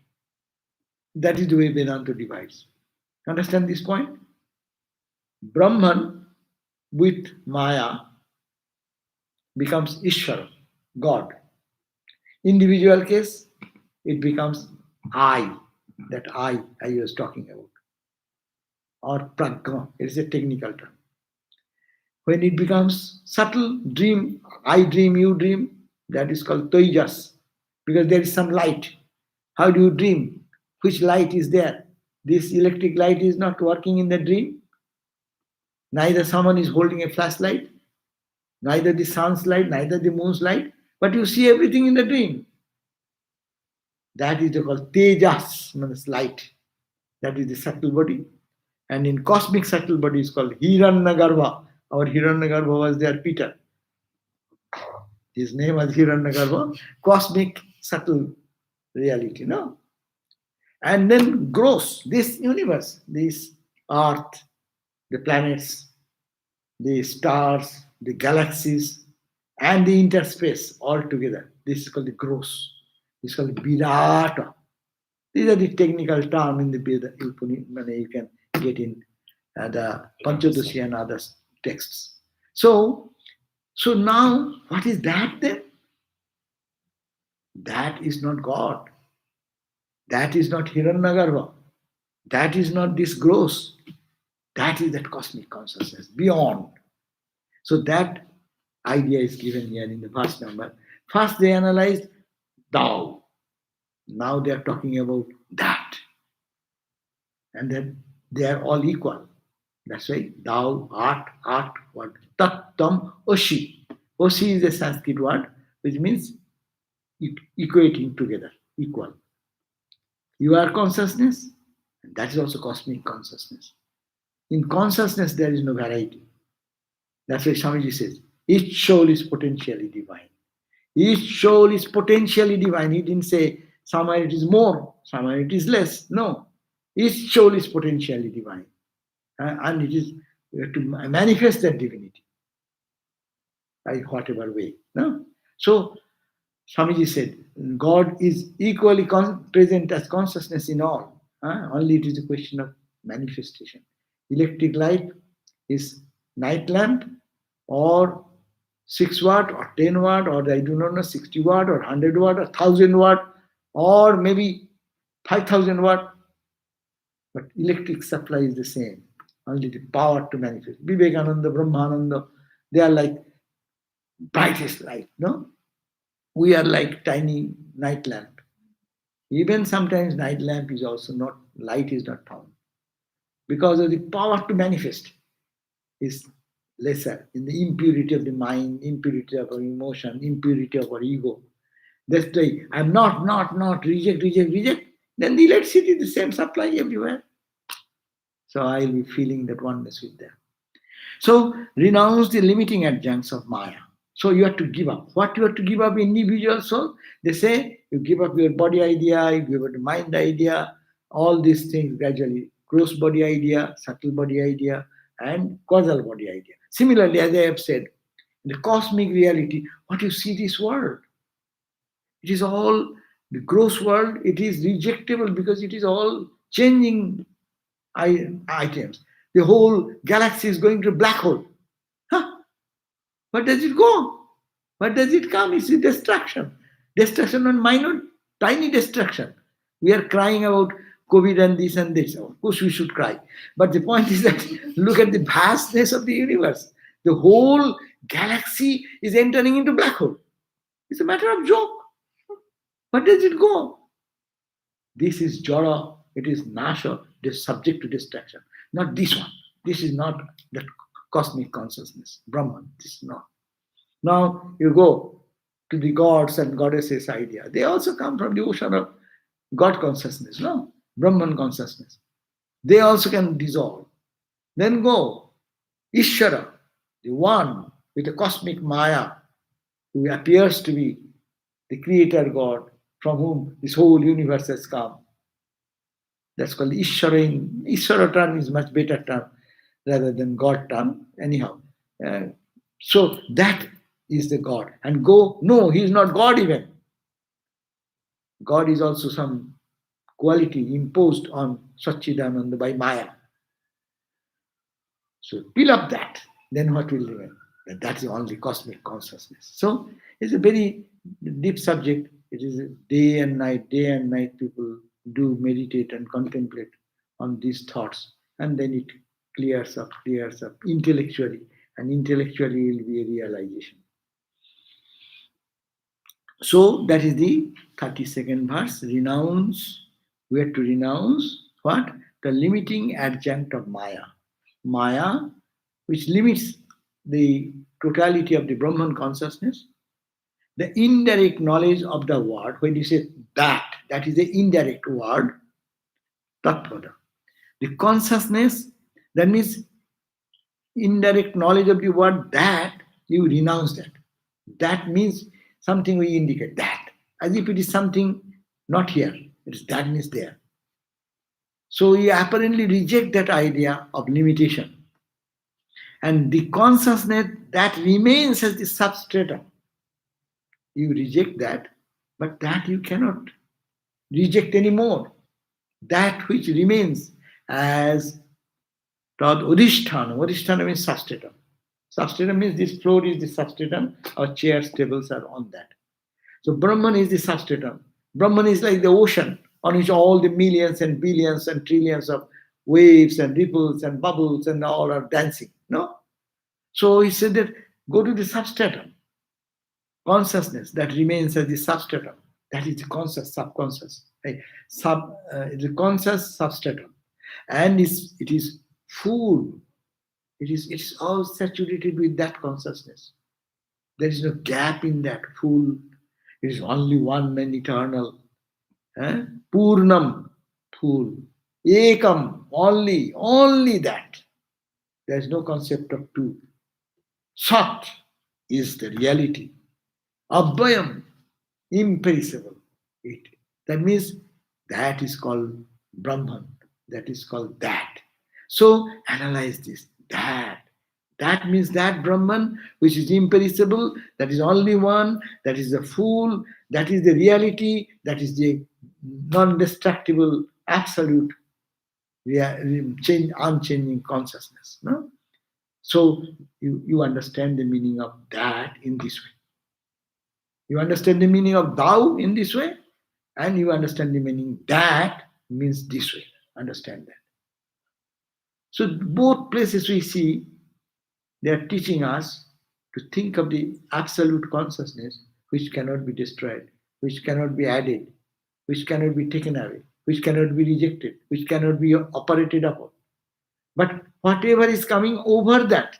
That is the way Vedanta divides. Understand this point? Brahman with Maya becomes Ishvara, God. Individual case, it becomes I, that I was talking about, or prajna, it is a technical term. When it becomes subtle dream, I dream, you dream, that is called toijas, because there is some light. How do you dream? Which light is there? This electric light is not working in the dream. Neither someone is holding a flashlight, neither the sun's light, neither the moon's light, but you see everything in the dream. That is called tejas, means light. That is the subtle body. And in cosmic subtle body is called Hiranyagarbha. Our Hiranyagarbha was there, Peter. His name was Hiranyagarbha, cosmic subtle reality, no? And then gross, this universe, this earth, the planets, the stars, the galaxies, and the interspace all together. This is called the gross. This is called Virata. These are the technical terms in the Veda. You can get in the Panchadashi and other texts. So now, what is that then? That is not God. That is not Hiranyagarbha. That is not this gross. That is that cosmic consciousness beyond. So that idea is given here in the verse number. First they analyzed thou. Now they are talking about that. And then they are all equal. That's why thou, art, what? Tat, tam, oshi. Oshi is a Sanskrit word which means equating together, equal. You are consciousness, and that is also cosmic consciousness. In consciousness, there is no variety. That's why Swamiji says, each soul is potentially divine. Each soul is potentially divine. He didn't say somewhere it is more, somewhere it is less. No. Each soul is potentially divine. And it is we have to manifest that divinity by whatever way. No? So Swamiji said, God is equally present as consciousness in all. Only it is a question of manifestation. Electric light is night lamp or 6 watt or 10 watt or I do not know 60 watt or 100 watt or 1000 watt or maybe 5000 watt. But electric supply is the same. Only the power to manifest. Vivekananda, Brahmananda, they are like brightest light. No? We are like tiny night lamp. Even sometimes night lamp is also not, light is not found. Because of the power to manifest is lesser in the impurity of the mind, impurity of our emotion, impurity of our ego. That's why I'm not, reject. Then the electricity is the same supply everywhere. So I'll be feeling that oneness with them. So renounce the limiting adjuncts of Maya. So you have to give up. What you have to give up, individual soul? They say you give up your body idea, you give up the mind idea, all these things gradually. Gross body idea, subtle body idea, and causal body idea. Similarly, as I have said, the cosmic reality, what you see this world, it is all the gross world, it is rejectable because it is all changing items. The whole galaxy is going to black hole. Huh? Where does it go? Where does it come? It's a destruction. Destruction and minor, tiny destruction. We are crying about COVID and this and this. Of course, we should cry. But the point is that look at the vastness of the universe. The whole galaxy is entering into black hole. It's a matter of joke. Where does it go? This is Jara, it is Nasha, it is subject to destruction. Not this one. This is not the cosmic consciousness, Brahman. This is not. Now you go to the gods and goddesses idea. They also come from the ocean of God consciousness, no? Brahman consciousness. They also can dissolve. Then go, Ishvara, the one with the cosmic Maya, who appears to be the creator God from whom this whole universe has come. That's called Ishvara. Ishvara term is much better term rather than God term. Anyhow, uh, so that is the God. And go, no, he is not God even. God is also some quality imposed on Satchidananda by Maya. So peel up that, then what will remain? That's the only cosmic consciousness. So it's a very deep subject. It is day and night people do meditate and contemplate on these thoughts, and then it clears up intellectually, and intellectually will be a realization. So that is the 32nd verse. Renounce. We have to renounce what? The limiting adjunct of Maya. Maya, which limits the totality of the Brahman consciousness. The indirect knowledge of the word, when you say that is the indirect word, tattvada. The consciousness, that means indirect knowledge of the word that, you renounce that. That means something we indicate that, as if it is something not here. It is that means there. So we apparently reject that idea of limitation. And the consciousness that remains as the substratum, you reject that, but that you cannot reject anymore. That which remains as Tad Odhisthana. Odhisthana means substratum. Substratum means this floor is the substratum, our chairs, tables are on that. So Brahman is the substratum. Brahman is like the ocean on which all the millions and billions and trillions of waves and ripples and bubbles and all are dancing. No? So he said that go to the substratum. Consciousness that remains as the substratum. That is the conscious, subconscious. Right? The conscious substratum. And it is full. It's all saturated with that consciousness. There is no gap in that full. It is only one and eternal. Purnam, full. Ekam, only that. There is no concept of two. Sat is the reality. Abhayam, imperishable. That means that is called Brahman. That is called that. So analyze this. That means that Brahman, which is imperishable, that is only one, that is the full, that is the reality, that is the non-destructible, absolute, unchanging consciousness. No? So you understand the meaning of that in this way. You understand the meaning of thou in this way, and you understand the meaning that means this way. Understand that. So both places we see they are teaching us to think of the absolute consciousness which cannot be destroyed, which cannot be added, which cannot be taken away, which cannot be rejected, which cannot be operated upon. But whatever is coming over that,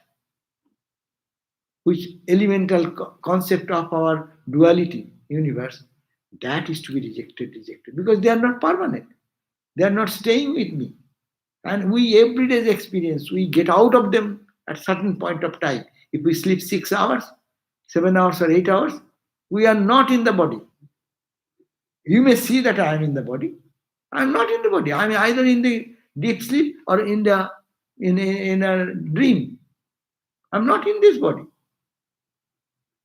which elemental concept of our duality universe, that is to be rejected, because they are not permanent. They are not staying with me. And we every day's experience, we get out of them at certain point of time. If we sleep 6 hours, 7 hours or 8 hours, we are not in the body. You may see that I am in the body. I am not in the body. I am either in the deep sleep or in a dream. I'm not in this body.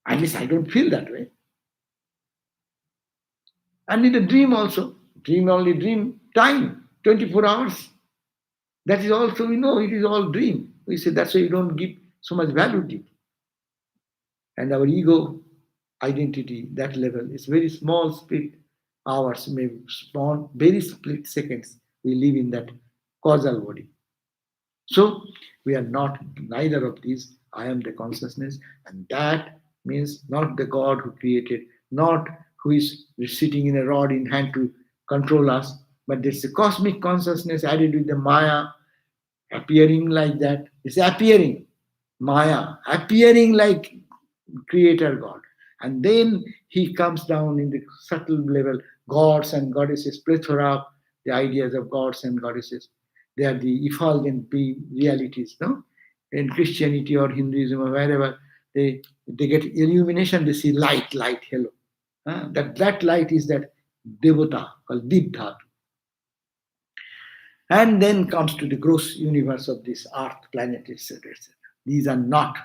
At least I don't feel that way. And in a dream also, dream only dream time, 24 hours. That is also, we know it is all dream. We say that's why you don't give so much value to it. And our ego identity, that level, is very small split hours, maybe small, very split seconds. We live in that causal body. So we are not neither of these. I am the consciousness, and that means not the God who created, not who is sitting in a rod in hand to control us, but there's a cosmic consciousness added with the Maya, appearing like that. It's appearing, Maya, appearing like Creator God. And then he comes down in the subtle level, gods and goddesses, plethora of the ideas of gods and goddesses. They are the effulgent realities, no? In Christianity or Hinduism or wherever, they get illumination, they see light, light, hello. That light is that devata called Dibdhatu. And then comes to the gross universe of this earth, planet, etc. etc. These are not.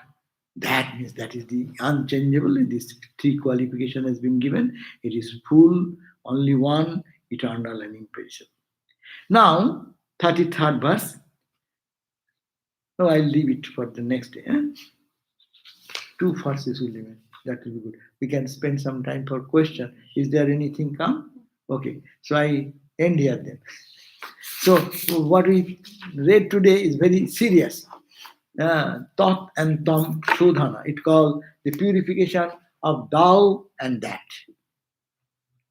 That means that is the unchangeable. This three qualification has been given. It is full, only one, eternal and imperishable. Now, 33rd verse. No, I'll leave it for the next day. Two verses will remain. That will be good. We can spend some time for question. Is there anything come? Okay. So I end here then. So what we read today is very serious. Thought and Tom Shodhana. It called the purification of thou and that.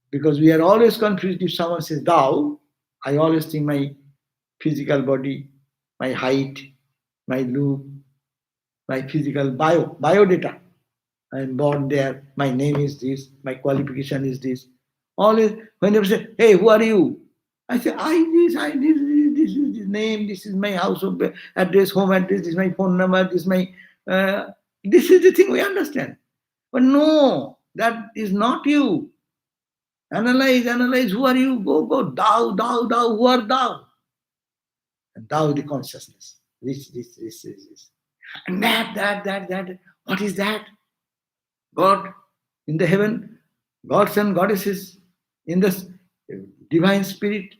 Because we are always confused if someone says thou, I always think my physical body, my height, my look, my physical biodata. I am born there, my name is this, my qualification is this. Always, whenever say, hey, who are you? I say, this is the name, this is my house address, home address, this is my phone number, this is the thing we understand. But no, that is not you. Analyze, who are you? Go, thou, who are thou? And thou the consciousness. This. And that. What is that? God in the heaven, gods and goddesses in the divine spirit,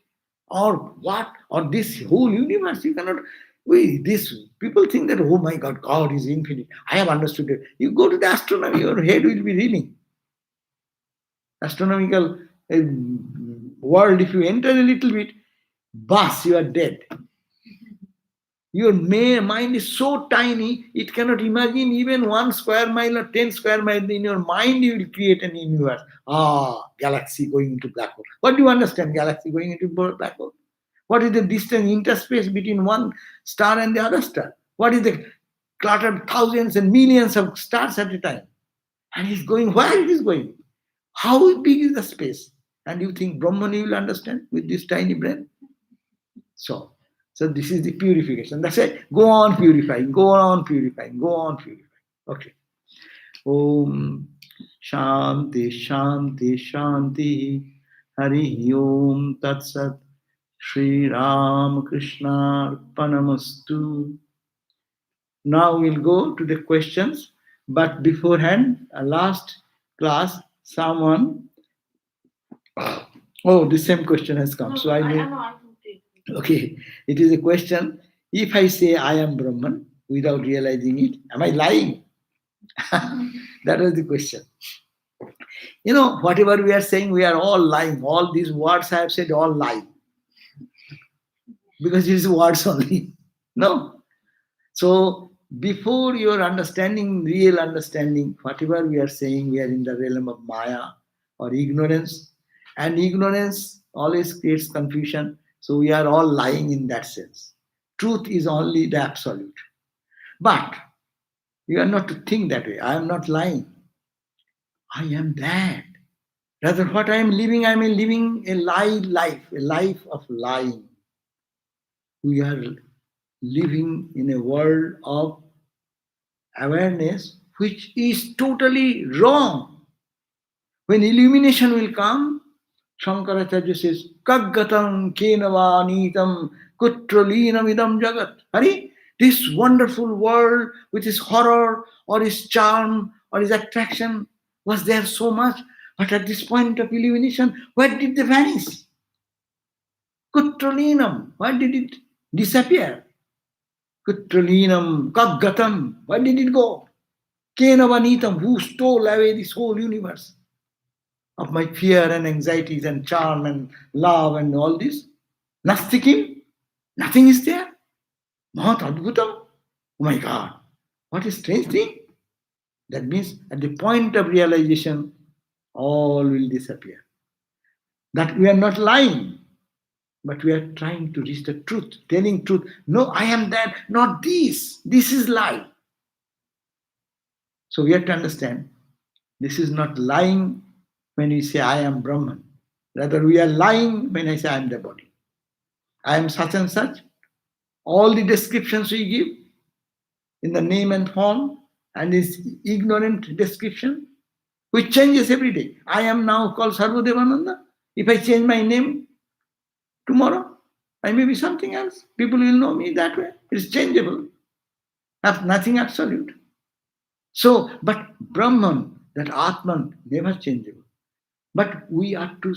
or what? Or this whole universe. You cannot. This people think that, oh my God, God is infinite. I have understood it. You go to the astronomy, your head will be reeling. Astronomical world, if you enter a little bit, bus, you are dead. Your mind is so tiny, it cannot imagine even 1 square mile or 10 square mile. In your mind, you will create an universe. Galaxy going into black hole. What do you understand? Galaxy going into black hole? What is the distance interspace between one star and the other star? What is the cluttered thousands and millions of stars at a time? And it's going where it is going. How big is the space? And you think Brahman will understand with this tiny brain? So this is the purification. That's it. Go on purifying, go on purifying, go on purifying. Okay. Om Shanti. Hari Om Tat Sat. Sri Ram Krishna Arpanamastu. Now we'll go to the questions. But beforehand, last class, someone. Oh, the same question has come. So I need. Okay, it is a question. If I say I am Brahman without realizing it, am I lying? That was the question. Whatever we are saying, we are all lying. All these words I have said, all lie. Because it is words only. No. So before your understanding, real understanding, whatever we are saying, we are in the realm of Maya or ignorance. And ignorance always creates confusion. So we are all lying in that sense. Truth is only the absolute. But you are not to think that way. I am not lying. I am that. Rather, what I am living a life, a life of lying. We are living in a world of awareness which is totally wrong. When illumination will come, Shankaracharya says, Kaggatam kenava nitam kutralinam idam jagat. Hari, This wonderful world with its horror or its charm or its attraction was there so much, but at this point of illumination, where did they vanish? Kutrolinam, why did it disappear? Kutrolinam, Kaggatam, where did it go? Kenavanitam, who stole away this whole universe of my fear and anxieties and charm and love and all this? Nastikim, nothing is there. Mahat Adbhutam, oh my God, what a strange thing. That means at the point of realization, all will disappear. That we are not lying, but we are trying to reach the truth, telling truth. No, I am that, not this. This is lie. So we have to understand this is not lying when we say I am Brahman. Rather, we are lying when I say I am the body. I am such and such. All the descriptions we give in the name and form and this ignorant description, which changes every day. I am now called Sarvadevananda. If I change my name tomorrow, I may be something else. People will know me that way. It's changeable. Have nothing absolute. So, but Brahman, that Atman, never changeable. But we are to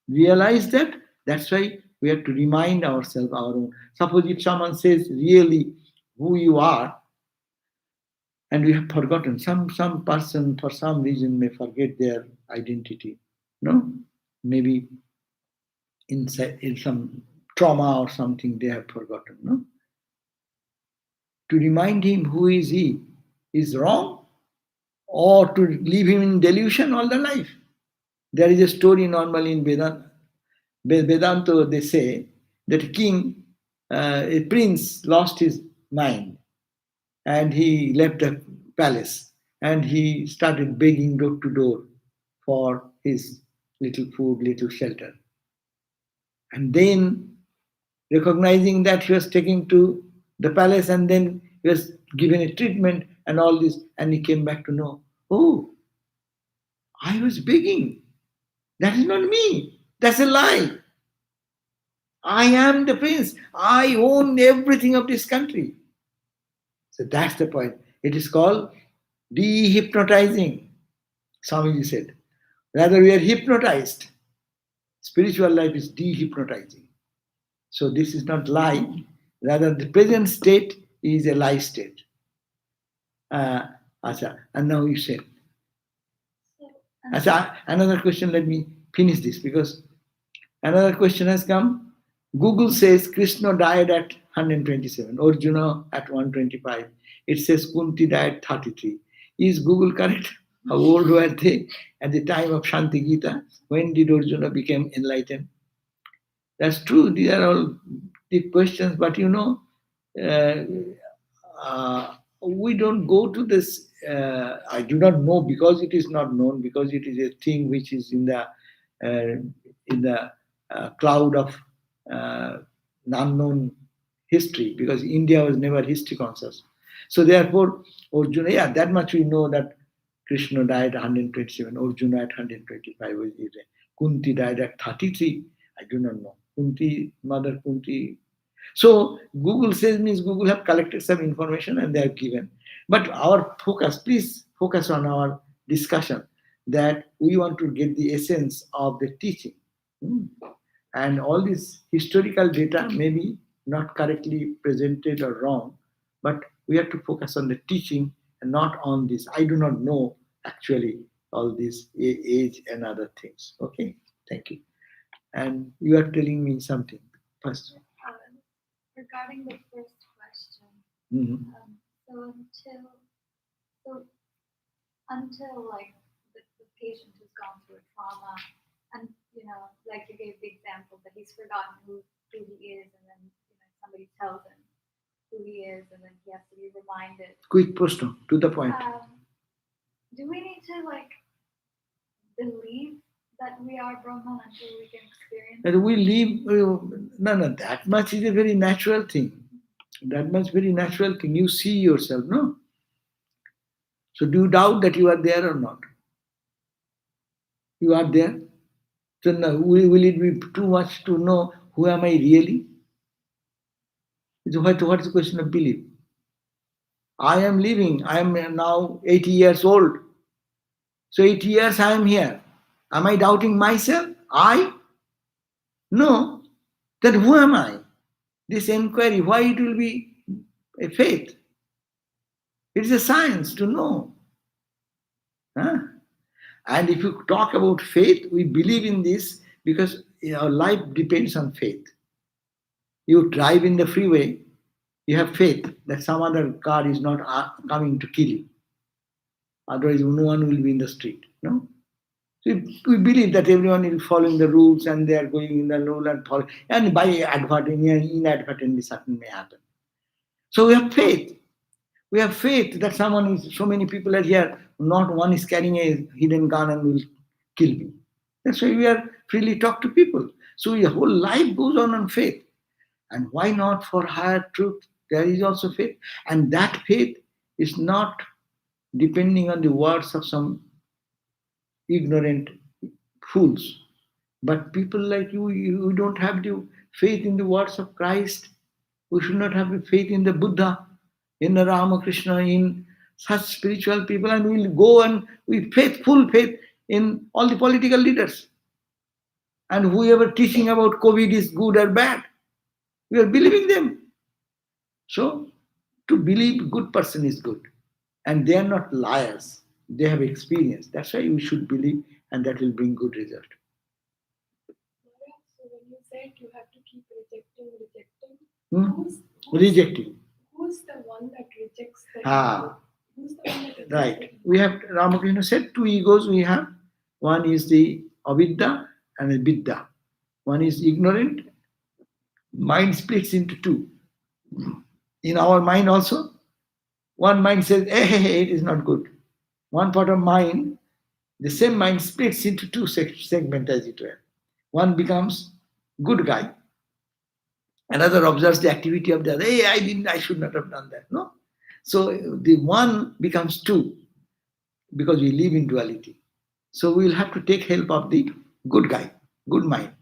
realize that. That's why we have to remind ourselves our own. Suppose if someone says really who you are, and we have forgotten. Some person for some reason may forget their identity. No, maybe in some trauma or something they have forgotten. No, to remind him who is he is wrong, or to leave him in delusion all the life. There is a story normally in Vedanta. They say that a prince lost his mind and he left the palace and he started begging door to door for his little food, little shelter. And then, recognizing that he was taken to the palace and then he was given a treatment and all this, and he came back to know, oh, I was begging. That is not me. That's a lie. I am the prince. I own everything of this country. So that's the point. It is called dehypnotizing. Swamiji said. Rather, we are hypnotized. Spiritual life is dehypnotizing. So this is not lie. Rather, the present state is a lie state. Acha. And now you say. Acha, another question. Let me finish this because another question has come. Google says Krishna died at 127, Arjuna at 125. It says Kunti died 33. Is Google correct? How old were they at the time of Shanti Gita? When did Arjuna become enlightened? That's true. These are all deep questions, but uh, we don't go to this. I do not know because it is not known, because it is a thing which is in the cloud of uh, unknown history, because India was never history conscious. So therefore, Arjuna, yeah, that much we know, that Krishna died at 127, Arjuna at 125 was it. Kunti died at 33. I do not know. Kunti, Mother Kunti. So Google says means Google have collected some information and they have given. But our focus, please focus on our discussion, that we want to get the essence of the teaching. Hmm. And all this historical data may be not correctly presented or wrong, but we have to focus on the teaching and not on this. I do not know actually all this age and other things. Okay, thank you. And you are telling me something first. Regarding the first question, Mhm. so so until like the patient has gone through a trauma, and like you gave the example that he's forgotten who he is, and then somebody tells him who he is, and then he has to be reminded. Quick question, to the point. Do we need to like believe that we are Brahman until we can experience? That we live, no, that much is a very natural thing. That much very natural thing. You see yourself, no? So do you doubt that you are there or not? You are there. So now, will it be too much to know who am I really? So what is the question of belief? I am living. I am now 80 years old. So 80 years I am here. Am I doubting myself? I? No. Then who am I? This inquiry, why it will be a faith? It is a science to know. Huh? And if you talk about faith, we believe in this because our life depends on faith. You drive in the freeway, you have faith that some other car is not coming to kill you. Otherwise, no one will be in the street. No? So we believe that everyone is following the rules and they are going in the rule and follow. And by inadvertently, something may happen. So we have faith. We have faith that someone is, so many people are here, not one is carrying a hidden gun and will kill me. That's why we are freely talk to people. So your whole life goes on faith. And why not for higher truth? There is also faith. And that faith is not depending on the words of some ignorant fools. But people like you don't have the faith in the words of Christ. We should not have faith in the Buddha, in the Ramakrishna, in such spiritual people, and we'll go and with faith, full faith in all the political leaders. And whoever teaching about COVID is good or bad, we are believing them. So to believe good person is good. And they are not liars. They have experience. That's why we should believe, and that will bring good result. So when you said you have to keep rejecting, Hmm? who's Rejecting. who's the one that rejects the Ah. ego? Who's the one that rejects Right. the ego? We have Ramakrishna said two egos we have. One is the avidya and a vidya. One is ignorant. Mind splits into two. In our mind also, one mind says, hey, it is not good. One part of mind, the same mind splits into two segments as it were. One becomes good guy. Another observes the activity of the other. Hey, I should not have done that. No. So the one becomes two because we live in duality. So we will have to take help of the good guy, good mind.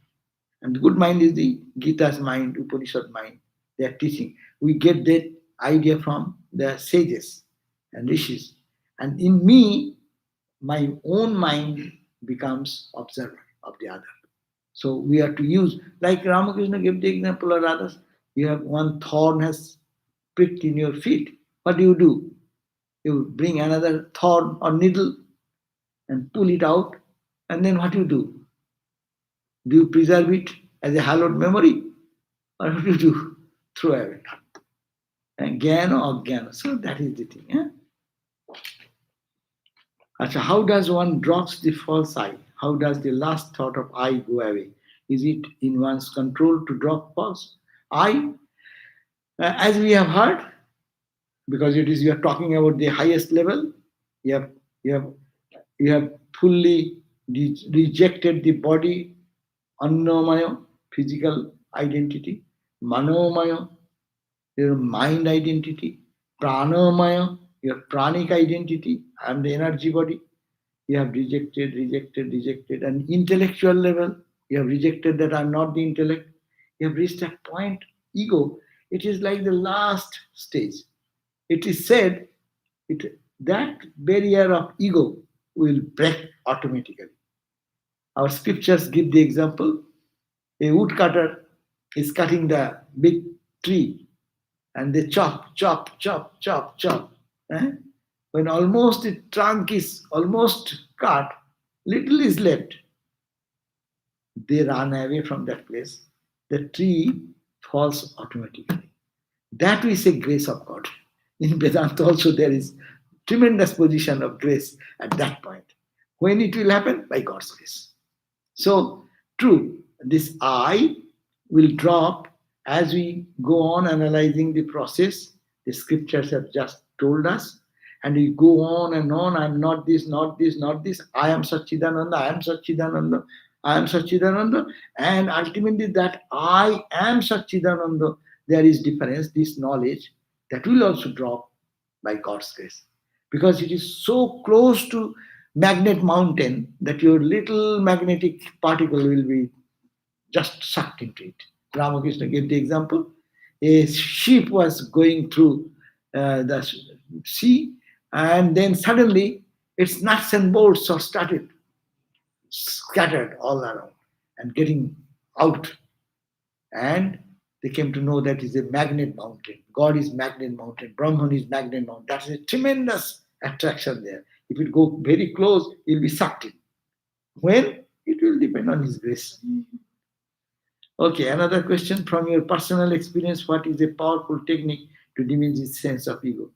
And the good mind is the Gita's mind, Upanishad mind. They are teaching. We get that idea from the sages and rishis. And in me, my own mind becomes observer of the other. So we are to use, like Ramakrishna gave the example or others, you have one thorn has pricked in your feet. What do? You bring another thorn or needle and pull it out, and then what do? Do you preserve it as a hallowed memory? Or what do you do? Throw away. And Jnana or Jnana. So that is the thing. Yeah? So how does one drops the false I? How does the last thought of I go away? Is it in one's control to drop false I? As we have heard, because it is you are talking about the highest level, you have you have you have fully rejected the body, annomaya, physical identity, manomaya, your mind identity, pranamaya, your pranic identity, and the energy body. You have rejected, and intellectual level, you have rejected that I'm not the intellect. You have reached that point, ego. It is like the last stage. It is said that barrier of ego will break automatically. Our scriptures give the example. A woodcutter is cutting the big tree and they chop. eh? When almost the trunk is almost cut, little is left. They run away from that place. The tree falls automatically. That we say grace of God. In Vedanta also there is tremendous position of grace at that point. When it will happen? By God's grace. So, true, this I will drop as we go on analyzing the process. The scriptures have just told us, and we go on and on. I'm not this, not this, not this. I am Satchidananda, I am Satchidananda, I am Satchidananda. And ultimately, that I am Satchidananda, there is difference, this knowledge, that will also drop by God's grace. Because it is so close to magnet mountain that your little magnetic particle will be just sucked into it. Ramakrishna gave the example. A sheep was going through the sea, and then suddenly its nuts and bolts are started scattered all around and getting out. And they came to know that is a magnet mountain. God is magnet mountain. Brahman is magnet mountain. That is a tremendous attraction there. If it go very close, you'll be sucked in. When? It will depend on His grace. Okay, another question from your personal experience. What is a powerful technique to diminish the sense of ego?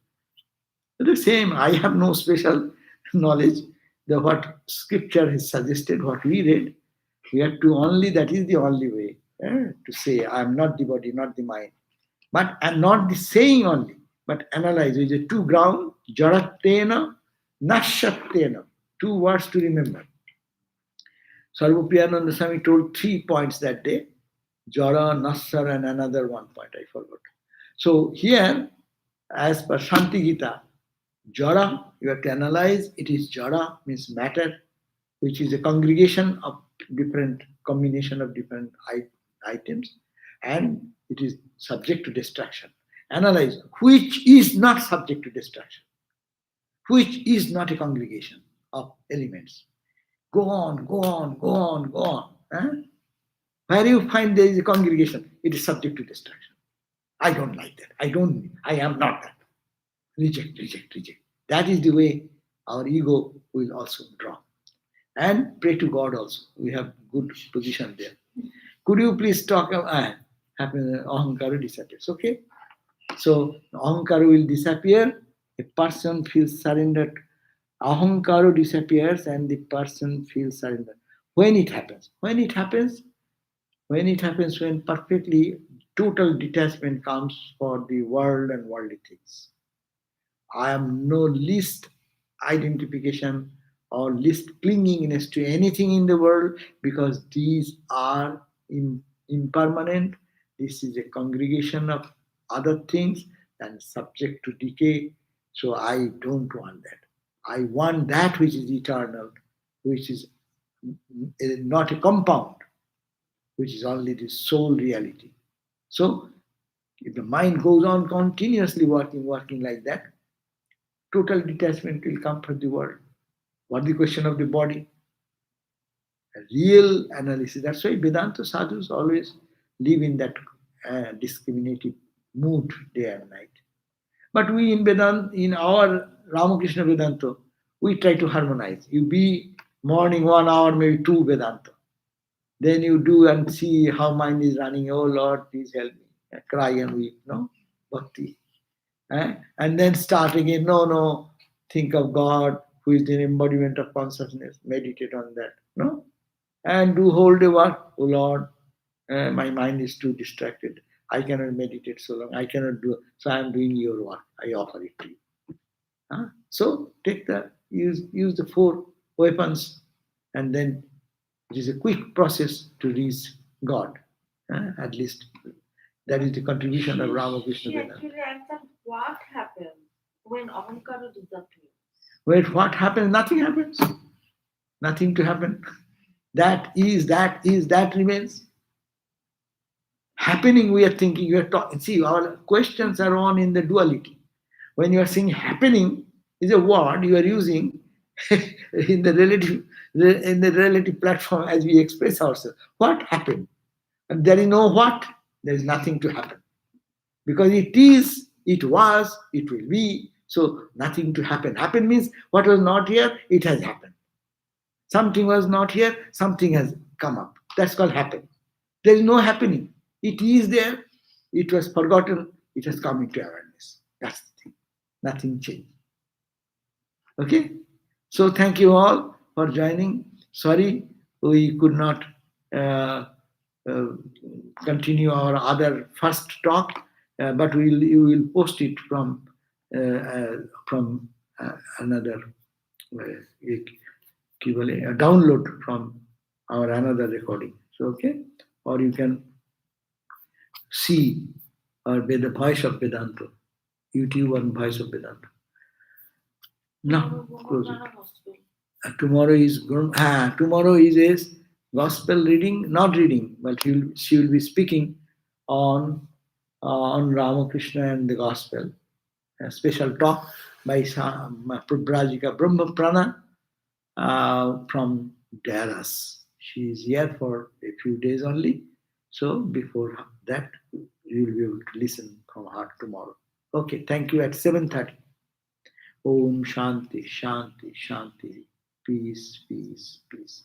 The same. I have no special knowledge. The what scripture has suggested, what we read, we have to only, that is the only way to say, I am not the body, not the mind. But and not the saying only, but analyze. There is a two ground, jaratena, nashattena. Two words to remember. Sarvapriyananda Swami told 3 points that day. Jara, Nasar, and another 1 point, I forgot. So here, as per Shanti Gita, Jara, you have to analyze, it is Jara, means matter, which is a congregation of different combination of different items, and it is subject to destruction. Analyze which is not subject to destruction, which is not a congregation of elements. Go on, go on, go on, go on. Where you find there is a congregation, it is subject to destruction. I don't like that. I am not that. Reject, reject, reject. That is the way our ego will also draw. And pray to God also. We have good position there. Could you please talk about ahankara disappears? Okay. So ahankara will disappear. A person feels surrendered. Ahankara disappears and the person feels surrendered. When it happens? When perfectly total detachment comes for the world and worldly things. I am no least identification or least clinginess to anything in the world because these are impermanent. This is a congregation of other things and subject to decay. So I don't want that. I want that which is eternal, which is not a compound, which is only the soul reality. So if the mind goes on continuously working like that, total detachment will come from the world. What the question of the body? A real analysis. That's why Vedanta sadhus always live in that discriminative mood day and night. But we in Vedanta, in our Ramakrishna Vedanta, we try to harmonize. You be morning 1 hour, maybe 2 Vedanta. Then you do and see how mind is running. Oh Lord, please help me. Cry and weep, no? Bhakti. And then start again. No, think of God, who is the embodiment of consciousness. Meditate on that. No? And do whole day work. Oh Lord, my mind is too distracted. I cannot meditate so long. I cannot do. So I am doing your work. I offer it to you. So take use the 4 weapons, and then it is a quick process to reach God. At least that is the contribution of Ramakrishna She Vedanta. actually answered what happens when ahankara disappears. Wait, what happens? Nothing happens. Nothing to happen. That remains. Happening, we are thinking, you are talking. See, our questions are on in the duality. When you are saying happening is a word you are using in the relative platform as we express ourselves. What happened? And there is no what, there is nothing to happen. Because it is, it was, it will be, so nothing to happen. Happen means what was not here, it has happened. Something was not here, something has come up. That's called happen. There is no happening. It is there, it was forgotten, it has come into awareness. That's the thing. Nothing changed. Okay? So thank you all for joining. Sorry we could not uh, uh, continue our other first talk, but we will post it from another a download from our another recording. So okay, or you can see the voice of Vedanta, YouTube and voice of Vedanta. Now close it. Tomorrow is a gospel reading, not reading, but she will be speaking on Ramakrishna and the gospel, a special talk by Brajika Brahma Prana from Daras. She is here for a few days only. So before that, you will be able to listen from her tomorrow. Okay, thank you at 7:30. Om Shanti, Shanti, Shanti. Peace, peace, peace.